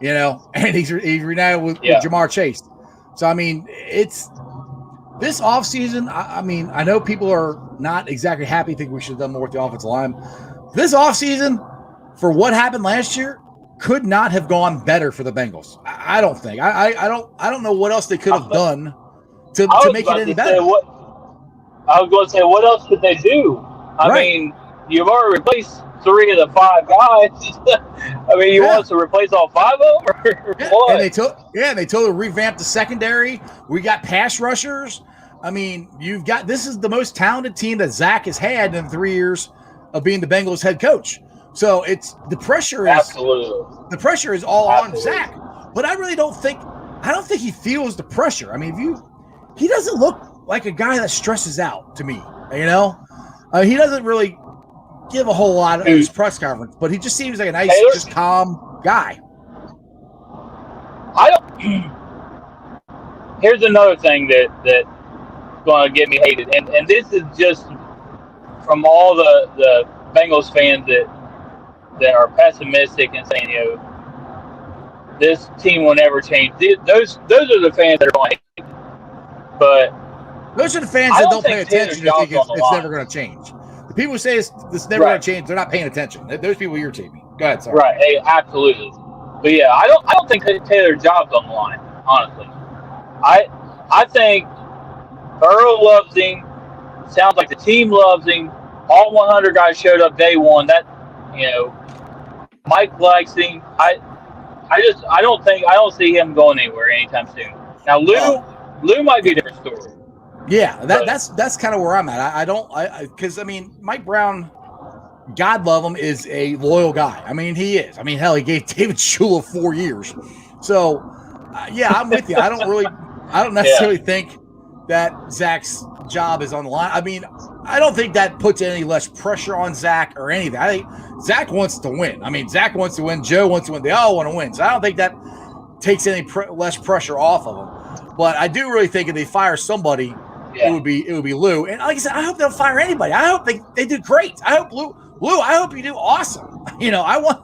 And he's reunited with Jamar Chase. So I mean, it's this offseason. I mean, I know people are not exactly happy. Think we should have done more with the offensive line. This offseason, for what happened last year, could not have gone better for the Bengals. I don't think. I don't know what else they could have done to make it any better. I was going to say, what else could they do? I mean, you've already replaced 3 of the 5 guys. I mean, you want us to replace all 5 of them? Or what? And they totally revamped the secondary. We got pass rushers. I mean, this is the most talented team that Zach has had in 3 years of being the Bengals head coach. So the pressure is all on Zach. But I really don't think I don't think he feels the pressure. I mean, he doesn't look like a guy that stresses out to me. You know, he doesn't really give a whole lot in his press conference, but he just seems like a nice, just calm guy. Here's another thing that's going to get me hated, and this is just from all the Bengals fans that are pessimistic and saying, you know, this team will never change. Those are the fans that are going to hate. But those are the fans that don't pay attention and think it's never going to change. The people who say it's never going to change, they're not paying attention. Those people irritate me. Go ahead, sorry. Right, hey, absolutely. But yeah, I don't think Taylor's job's on the line, honestly. I think Burrow loves him. Sounds like the team loves him. All 100 guys showed up day one. That, you know, Mike likes him. I don't see him going anywhere anytime soon. Now Lou might be a different story. Yeah, that's kind of where I'm at. Because Mike Brown, God love him, is a loyal guy. I mean, he is. I mean, hell, he gave David Shula 4 years. So, yeah, I'm with you. I don't necessarily think that Zach's job is on the line. I mean, I don't think that puts any less pressure on Zach or anything. I think Zach wants to win. I mean, Zach wants to win. Joe wants to win. They all want to win. So I don't think that takes any less pressure off of them. But I do really think if they fire somebody, it would be Lou. And like I said, I hope they don't fire anybody. I hope they do great. I hope Lou, I hope you do awesome. You know, I want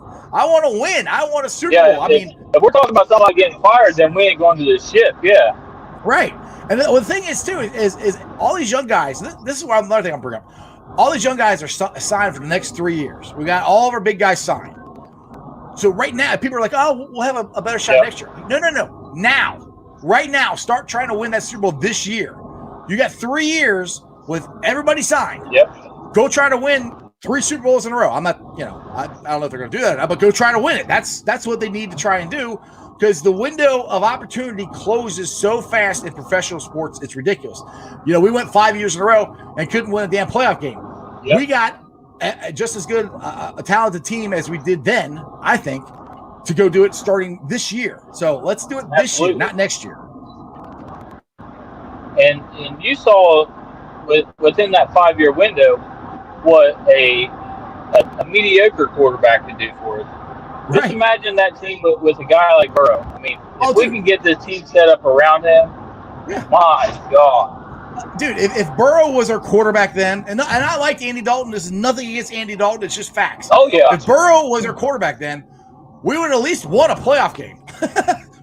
to win. I want a Super Bowl. If we're talking about somebody getting fired, then we ain't going to the ship. Yeah. Right. And the thing is, too, is all these young guys, this is another thing I'm bringing up. All these young guys are signed for the next 3 years. We got all of our big guys signed. So right now, people are like, oh, we'll have a better shot next year. No. Now. Right now, start trying to win that Super Bowl this year. You got 3 years with everybody signed. Yep. Go try to win 3 Super Bowls in a row. I'm not, I don't know if they're going to do that or not, but go try to win it. That's what they need to try and do, because the window of opportunity closes so fast in professional sports, it's ridiculous. You know, we went 5 years in a row and couldn't win a damn playoff game. Yep. We got just as good a talented team as we did then, I think, to go do it starting this year. So let's do it this year, not next year. And you saw within that 5 year window what a mediocre quarterback could do for us. Right. Just imagine that team with a guy like Burrow. I mean, if we can get this team set up around him, my God. Dude, if Burrow was our quarterback then, and I like Andy Dalton, this is nothing against Andy Dalton, it's just facts. Oh, yeah. If Burrow was our quarterback then, we would have at least won a playoff game.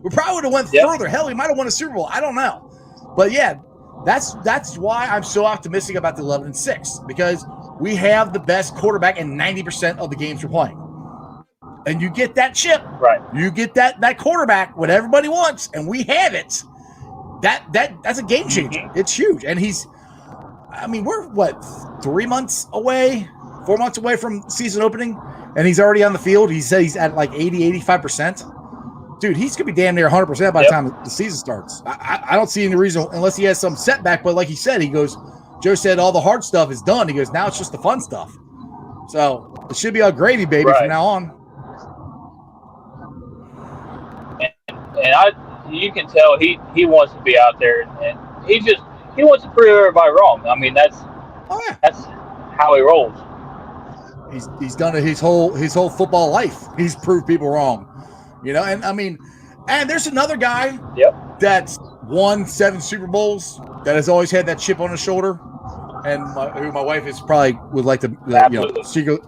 We probably would have went further. Hell, we might have won a Super Bowl. I don't know. But yeah, that's why I'm so optimistic about the 11-6, because we have the best quarterback in 90% of the games we're playing. And you get that chip, right? You get that quarterback, what everybody wants, and we have it. That's a game changer. Mm-hmm. It's huge. And we're what, 4 months away from season opening, and he's already on the field. He said he's at like 80-85%. Dude, he's going to be damn near 100% by the time the season starts. I don't see any reason, unless he has some setback. But like he said, Joe said all the hard stuff is done. He goes, now it's just the fun stuff. So it should be all gravy, baby, from now on. And you can tell he wants to be out there, and he wants to prove everybody wrong. I mean, that's how he rolls. He's done it his whole football life. He's proved people wrong. You know, and there's another guy that's won 7 Super Bowls that has always had that chip on his shoulder, and who my wife is probably would like to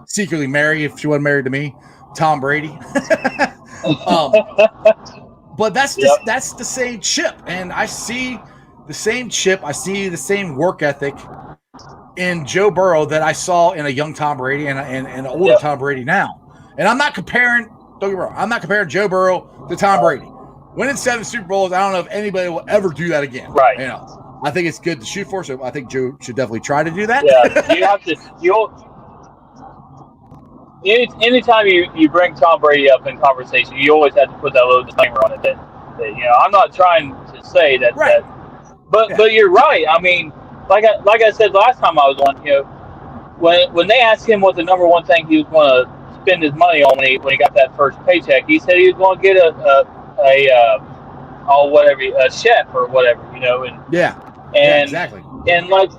secretly marry if she wasn't married to me, Tom Brady. But that's the same chip, and I see the same chip. I see the same work ethic in Joe Burrow that I saw in a young Tom Brady and an older Tom Brady now. And I'm not comparing. Don't get me wrong. I'm not comparing Joe Burrow to Tom Brady. Winning 7 Super Bowls, I don't know if anybody will ever do that again. Right. You know, I think it's good to shoot for, so I think Joe should definitely try to do that. Yeah, you have to. Anytime you bring Tom Brady up in conversation, you always have to put that little disclaimer on it that I'm not trying to say that. Right. But you're right. I mean, like I said last time I was on, when they asked him what the number one thing he was going to spend his money on when he got that first paycheck, he said he was going to get whatever, a chef or whatever, and Yeah, exactly. And like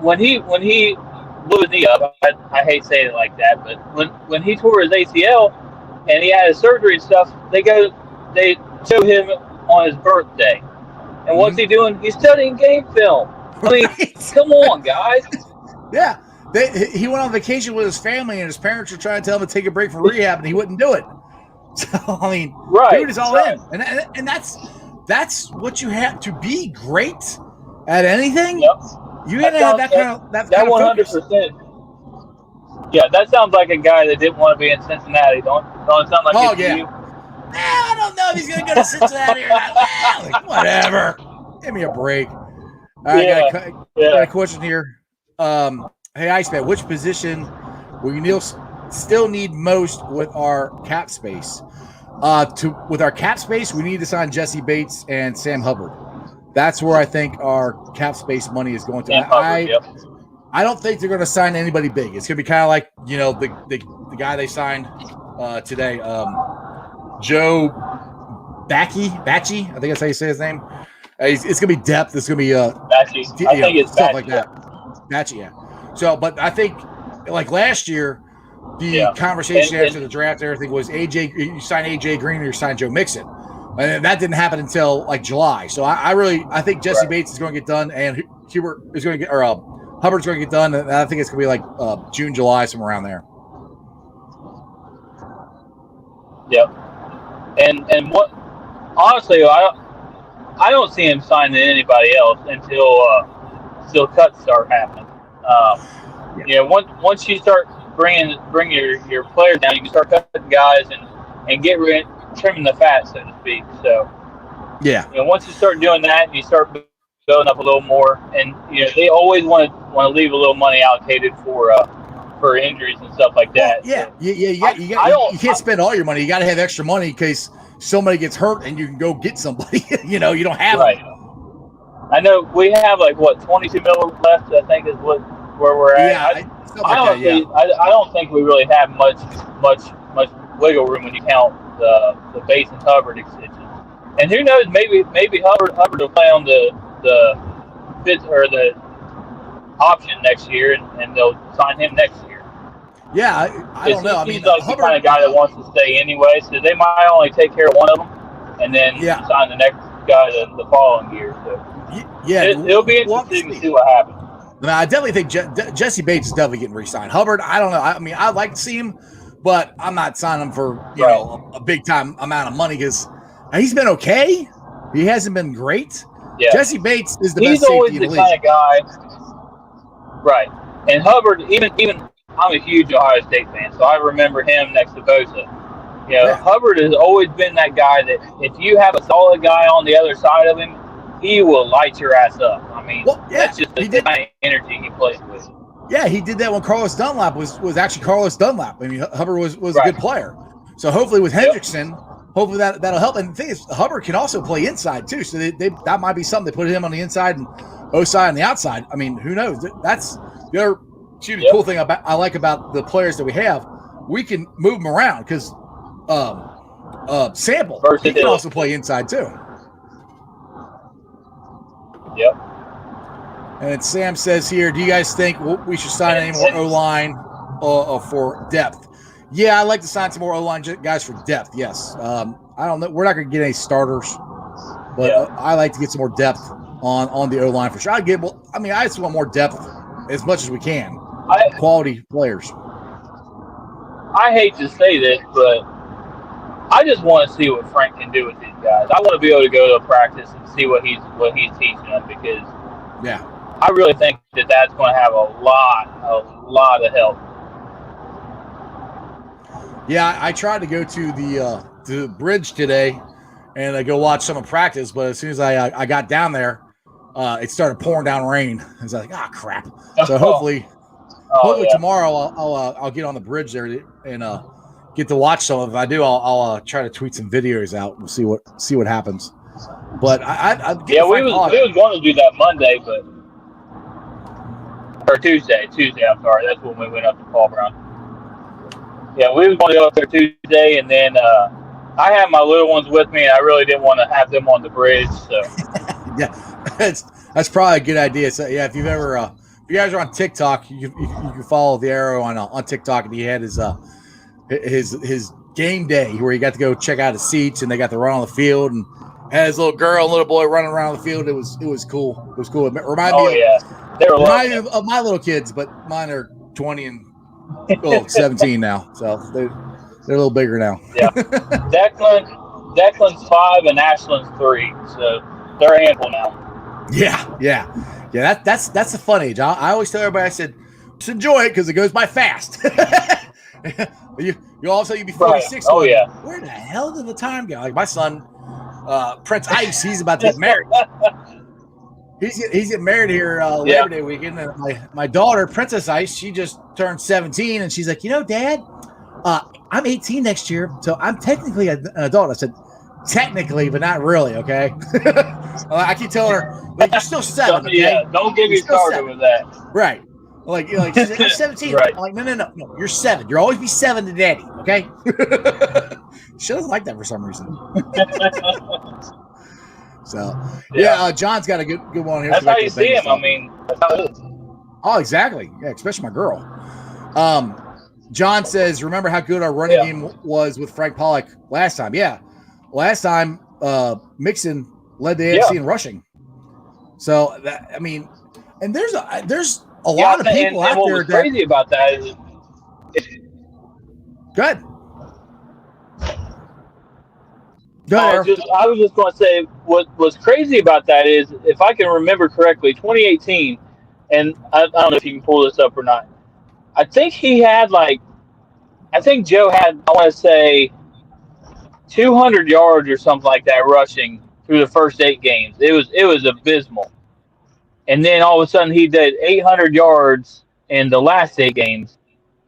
when he blew his knee up, I hate saying it like that, but when he tore his ACL and he had his surgery and stuff, they show him on his birthday, and what's he doing? He's studying game film. I mean, come on, guys. Yeah, he went on vacation with his family, and his parents were trying to tell him to take a break from rehab, and he wouldn't do it. So I mean, dude is all in, and that's what you have to be great at anything. Yep. You gotta have that kind of 100%. Yeah, that sounds like a guy that didn't want to be in Cincinnati. Don't it sound like you? I don't know if he's gonna go to Cincinnati or not. Like, whatever. Give me a break. All right, got a question here. Hey, Iceman, which position will you still need most with our cap space? With our cap space, we need to sign Jesse Bates and Sam Hubbard. That's where I think our cap space money is going to. I don't think they're going to sign anybody big. It's going to be kind of like the guy they signed today, Joe Bacci. I think that's how you say his name. It's going to be depth. It's going to be Bacci. I think it's stuff Bacci. Like that. Bacci, yeah. So, but I think like last year, the conversation after the draft, everything was you sign AJ Green or you sign Joe Mixon, and that didn't happen until like July. So I think Jesse Bates is going to get done, and Hubbard's going to get done, and I think it's going to be like June, July, somewhere around there. Yep. And what honestly, I don't see him signing anybody else until cuts start happening. Once you start bring your players down, you can start cutting guys and trimming the fat, so to speak. So once you start doing that, and you start building up a little more, and they always want to leave a little money allocated for injuries and stuff like that. You can't spend all your money. You got to have extra money in case somebody gets hurt and you can go get somebody. You don't have right. It. I know we have like 22 million left. I think is where we're at. I don't think we really have much wiggle room when you count the Bates and Hubbard extensions. And who knows? Maybe Hubbard will play on the fifth or the option next year, and they'll sign him next year. Yeah, I don't know. He's like Hubbard, the kind of guy that wants to stay anyway, so they might only take care of one of them, and then sign the next guy the following year. So it'll be interesting to see what happens. I definitely think Jesse Bates is definitely getting re-signed. Hubbard, I don't know. I mean, I'd like to see him, but I'm not signing him for a big time amount of money because he's been okay. He hasn't been great. Yeah. Jesse Bates is the best safety in the league. He's always the kind of guy, right? And Hubbard, even I'm a huge Ohio State fan, so I remember him next to Bosa. Hubbard has always been that guy that if you have a solid guy on the other side of him, he will light your ass up. I mean, that's just the kind of energy he plays with. Yeah, he did that when Carlos Dunlap was actually Carlos Dunlap. I mean, Hubbard was a good player. So hopefully with Hendrickson, hopefully that'll help. And the thing is, Hubbard can also play inside too. So that might be something. They put him on the inside and Osai on the outside. I mean, who knows? That's the other cool thing I like about the players that we have. We can move them around because Sample he can also play inside too. Yep. And Sam says here, do you guys think we should sign any more O-line for depth? Yeah, I'd like to sign some more O-line guys for depth, yes. I don't know. We're not going to get any starters, but I like to get some more depth on the O-line for sure. I just want more depth as much as we can. Quality players. I hate to say this, but I just want to see what Frank can do with these guys. I want to be able to go to a practice and see what he's teaching them because I really think that's going to have a lot of help. Yeah, I tried to go to the bridge today and I go watch some of practice, but as soon as I got down there, it started pouring down rain. I was like, crap. So hopefully tomorrow I'll get on the bridge there and get to watch some of it. If I do, I'll try to tweet some videos out and see what happens. But we was going to do that Monday, or Tuesday. I'm sorry, that's when we went up to Paul Brown. Yeah, we was going to go up there Tuesday, and then I had my little ones with me, and I really didn't want to have them on the bridge. So Yeah, that's probably a good idea. So yeah, if you've ever if you guys are on TikTok, you can follow the arrow on TikTok, and he had his game day where he got to go check out his seats, and they got to run on the field, and had his little girl and little boy running around the field. It was cool. It was cool. It reminded me of my little kids, but mine are 20 and 17 now, so they're a little bigger now. Yeah, Declan's 5 and Ashlyn's 3, so they're a handful now. Yeah. That's the fun age. I always tell everybody, I said, just enjoy it because it goes by fast. you also you'll be 46. Right. Oh yeah. Where the hell did the time go? Like my son, Prince Ice, he's about to get married. He's getting married here Labor Day weekend. And my daughter, Princess Ice, she just turned 17, and she's like, Dad, I'm 18 next year, so I'm technically an adult. I said, technically, but not really, okay? I keep telling her, like, you're still 7, okay? Yeah, don't get me started with that. Right. Like she's like, I'm 17. Right. I'm like, no, you're 7. You'll always be 7 to daddy, okay? She doesn't like that for some reason. So, John's got a good one here. That's how you see him. I mean, that's how it is. Oh, exactly. Yeah, especially my girl. John says, remember how good our running game was with Frank Pollock last time? Yeah. Last time, Mixon led the AFC in rushing. So, and there's a lot of people out what there was crazy about that is good. I was just going to say what was crazy about that is, if I can remember correctly, 2018, and I don't know if you can pull this up or not. I think Joe had, I want to say, 200 yards or something like that rushing through the first 8 games. It was abysmal. And then all of a sudden he did 800 yards in the last 8 games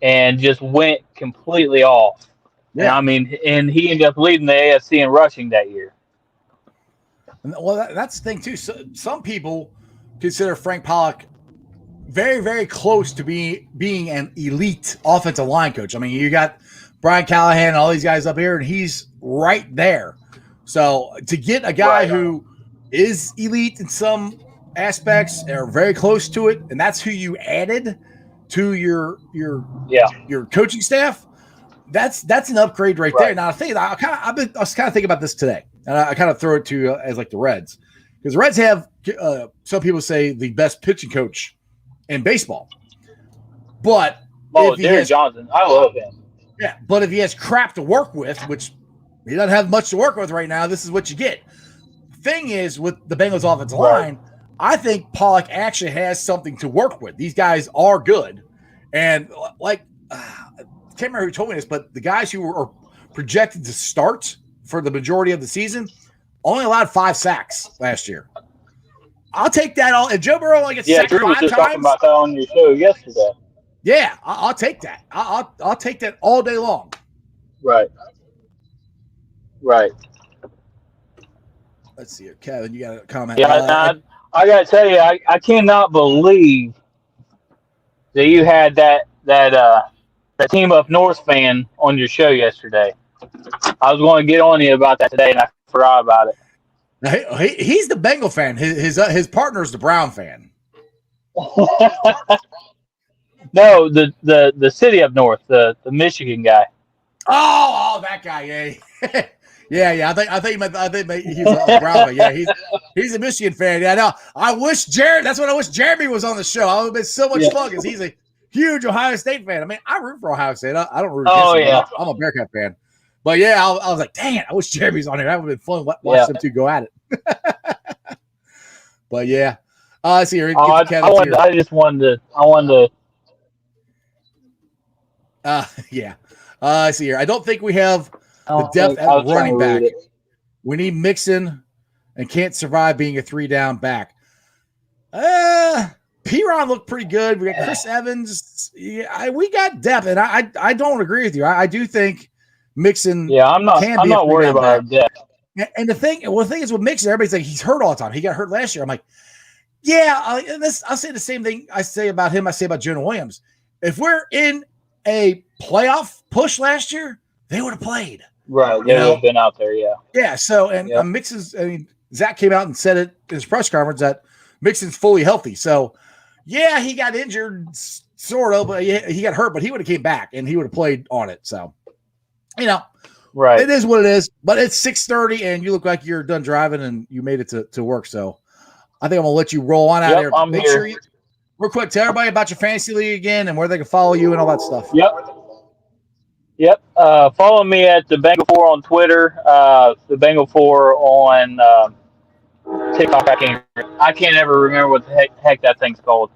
and just went completely off. Yeah. And he ended up leading the AFC in rushing that year. Well, that's the thing too. So, some people consider Frank Pollock very, very close to being an elite offensive line coach. I mean, you got Brian Callahan and all these guys up here, and he's right there. So to get a guy who is elite in some aspects or very close to it, and that's who you added to your coaching staff, that's an upgrade right there. Now, I was kind of thinking about this today, and I kind of throw it to you as like the Reds, because the Reds have some people say the best pitching coach in baseball, but Derek Johnson, I love him. Yeah, but if he has crap to work with, which he doesn't have much to work with right now, this is what you get. Thing is, with the Bengals offensive line, I think Pollock actually has something to work with. These guys are good, and like I can't remember who told me this, but the guys who are projected to start for the majority of the season only allowed 5 sacks last year. I'll take that all. If Joe Burrow only gets sacked 5 times, Drew was just talking about that on your show yesterday. Yeah, I'll take that. I'll take that all day long. Right. Let's see here, Kevin. You got a comment? Yeah, I got to tell you, I cannot believe that you had that Team Up North fan on your show yesterday. I was going to get on you about that today, and I forgot about it. He's the Bengal fan. His partner's the Brown fan. No, the city up north, the Michigan guy. Oh, that guy, yeah. I think he's a Brown fan. Yeah, he's a Michigan fan. Yeah, no, that's what I wish Jeremy was on the show. I would have been so much fun because he's a huge Ohio State fan. I mean, I root for Ohio State. I don't root against him. I'm a Bearcat fan. But yeah, I was like, dang it, I wish Jeremy's on here. That would have been fun. Watch them two go at it. But yeah, let's see here. I wanted to. I see here. I don't think we have the depth at running back. We need Mixon and can't survive being a 3-down back. P-Ron looked pretty good. We got Chris Evans. Yeah, we got depth, and I don't agree with you. I do think Mixon. Yeah, I'm not worried about our depth. And the thing is with Mixon, everybody's like he's hurt all the time. He got hurt last year. I'm like, yeah. I'll say the same thing I say about him. I say about Jonah Williams. If we're in a playoff push last year, they would have played. Right. They would have been out there. Yeah. Yeah. So, and Mixon's, Zach came out and said it in his press conference that Mixon's fully healthy. So, yeah, he got injured, sort of, but he got hurt, but he would have came back and he would have played on it. So, right. It is what it is, but it's 6:30 and you look like you're done driving and you made it to work. So I think I'm going to let you roll on out here. Make sure you, real quick, tell everybody about your fantasy league again and where they can follow you and all that stuff. Yep. Follow me at the Bengal 4 on Twitter, the Bengal 4 on TikTok. I can't ever remember what the heck that thing's called.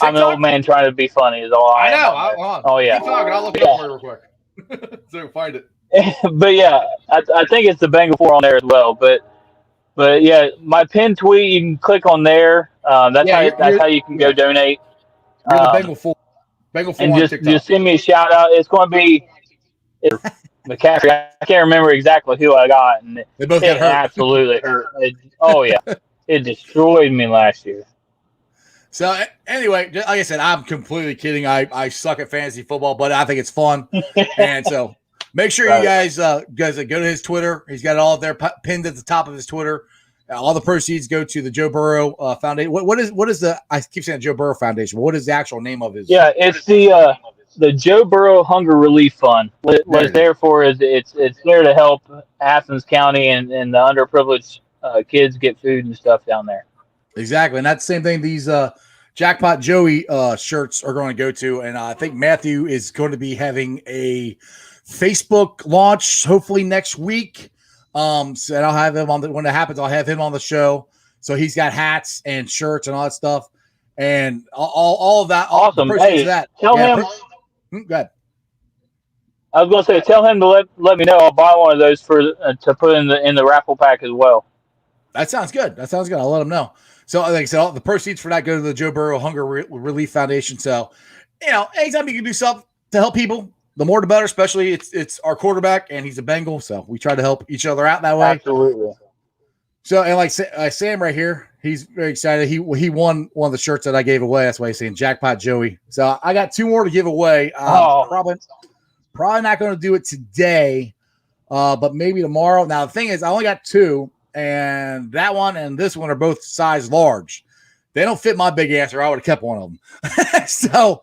I'm an old man trying to be funny is all I know. Oh, yeah. Keep talking. I'll look it up for you real quick. So find it. But, yeah, I think it's the Bengal 4 on there as well. But yeah, my pinned tweet, you can click on there. That's how you can go donate. You're the Bengal 4. Bengal 4 and on just send me a shout out. It's going to be McCaffrey. I can't remember exactly who I got, and they both got hurt. Absolutely hurt. It destroyed me last year. So anyway, like I said, I'm completely kidding. I suck at fantasy football, but I think it's fun, and so make sure you guys go to his Twitter. He's got it all there pinned at the top of his Twitter. All the proceeds go to the Joe Burrow Foundation. What is the? I keep saying Joe Burrow Foundation. What is the actual name of his? Yeah, it's the Joe Burrow Hunger Relief Fund. What it's there for is it's there to help Athens County and the underprivileged kids get food and stuff down there. Exactly, and that's the same thing. These Jackpot Joey shirts are going to go to, and I think Matthew is going to be having a Facebook launch hopefully next week. So and I'll have him on when it happens. I'll have him on the show. So he's got hats and shirts and all that stuff, and all of that. Awesome. Hey, tell him. Go ahead. I was going to say, tell him to let me know. I'll buy one of those to put in the raffle pack as well. That sounds good. I'll let him know. So like I said, all the proceeds for that go to the Joe Burrow Hunger Relief Foundation. So anytime you can do something to help people, the more the better. Especially it's our quarterback and he's a Bengal, so we try to help each other out that way. Absolutely. So and like Sam right here, he's very excited. He won one of the shirts that I gave away. That's why he's saying Jackpot Joey. So I got 2 more to give away. Probably not going to do it today, but maybe tomorrow. Now the thing is, I only got 2, and that one and this one are both size large. They don't fit my big ass, or I would have kept one of them. So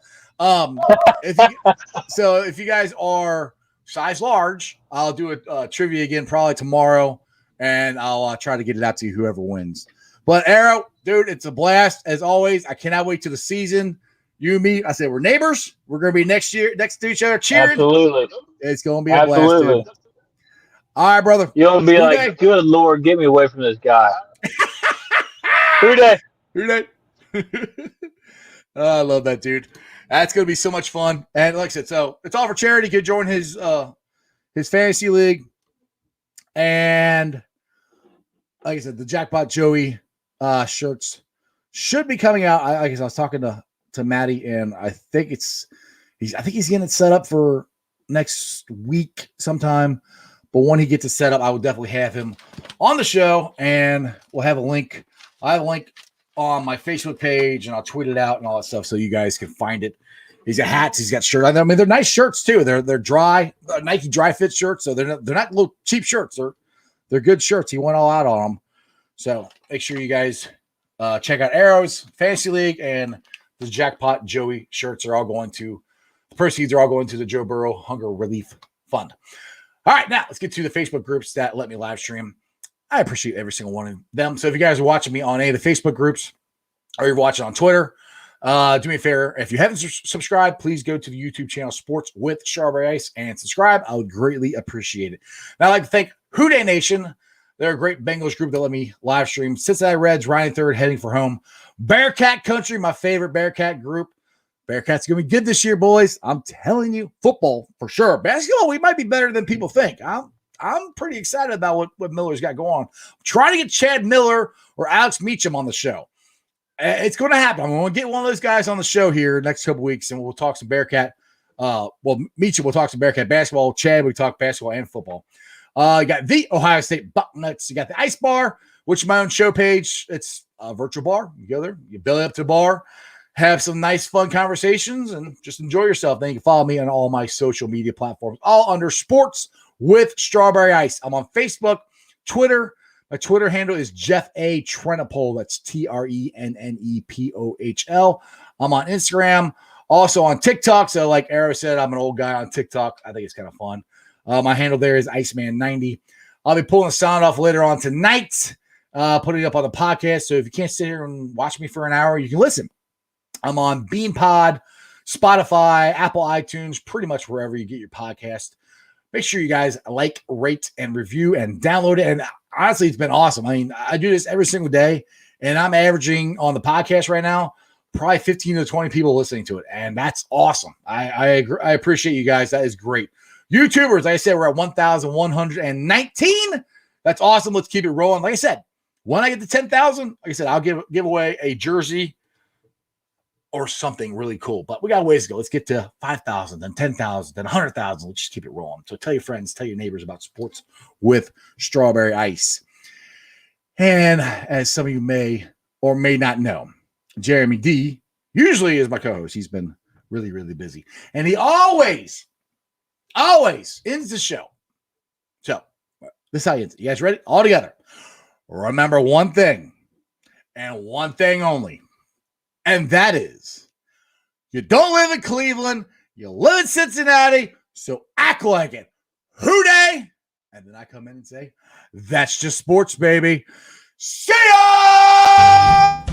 if you guys are size large, I'll do a trivia again probably tomorrow. And I'll try to get it out to you, whoever wins. But Arrow, dude, it's a blast as always. I cannot wait to the season. You and me, I said we're neighbors. We're going to be next to each other cheering. Absolutely. It's going to be a blast, dude. All right, brother. You'll be like, good Lord, get me away from this guy. Who dat? I love that, dude. That's going to be so much fun. And like I said, so it's all for charity. You can join his fantasy league. And like I said, the Jackpot Joey shirts should be coming out. I guess I was talking to Maddie, and I think he's getting it set up for next week sometime. But when he gets it set up, I will definitely have him on the show, and we'll have a link. I have a link on my Facebook page, and I'll tweet it out and all that stuff so you guys can find it. He's got hats. He's got shirts. I mean, they're nice shirts too. They're dry, Nike dry fit shirts. So they're not little cheap shirts. They're good shirts. He went all out on them. So make sure you guys check out Arrow's Fantasy League, and the Jackpot Joey shirts are all going to the proceeds are all going to the Joe Burrow Hunger Relief Fund. All right, now let's get to the Facebook groups that let me live stream. I appreciate every single one of them. So if you guys are watching me on any of the Facebook groups or you're watching on Twitter, do me a favor. If you haven't subscribed, please go to the YouTube channel Sports with Strawberry Ice and subscribe. I would greatly appreciate it. Now, I'd like to thank Houday Nation. They're a great Bengals group that let me live stream. Cincinnati Reds, Ryan Third, heading for home. Bearcat Country, my favorite Bearcat group. Bearcats going to be good this year, boys. I'm telling you, football for sure. Basketball, we might be better than people think. I'm pretty excited about what Miller's got going on. I'm trying to get Chad Miller or Alex Meacham on the show. It's going to happen. I'm going to get one of those guys on the show here next couple weeks, and we'll talk some Bearcat. Meacham will talk some Bearcat basketball. Chad, we talk basketball and football. You got the Ohio State Bucknuts. You got the Ice Bar, which is my own show page. It's a virtual bar. You go there, you belly up to the bar, have some nice, fun conversations, and just enjoy yourself. Then you can follow me on all my social media platforms, all under Sports with Strawberry Ice. I'm on Facebook, Twitter. My Twitter handle is Jeff A. Trennepohl. That's TRENNEPOHL. I'm on Instagram, also on TikTok. So like Arrow said, I'm an old guy on TikTok. I think it's kind of fun. My handle there is Iceman90. I'll be pulling the sound off later on tonight, putting it up on the podcast. So if you can't sit here and watch me for an hour, you can listen. I'm on BeanPod, Spotify, Apple iTunes, pretty much wherever you get your podcast. Make sure you guys like, rate, and review and download it. And honestly, it's been awesome. I mean, I do this every single day, and I'm averaging on the podcast right now probably 15 to 20 people listening to it, and that's awesome. I agree. I appreciate you guys. That is great. YouTubers, like I said, we're at 1,119. That's awesome. Let's keep it rolling. Like I said, when I get to 10,000, like I said, I'll give away a jersey or something really cool. But we got a ways to go. Let's get to 5,000, then 10,000, then 100,000. Let's just keep it rolling. So tell your friends, tell your neighbors about sports with Strawberry Ice. And as some of you may or may not know, Jeremy D usually is my co-host. He's been really, really busy. And he always ends the show. So this is how he ends it. You guys ready? All together. Remember one thing and one thing only. And that is, you don't live in Cleveland, you live in Cincinnati, so act like it. Hooday! And then I come in and say, that's just sports, baby. See ya!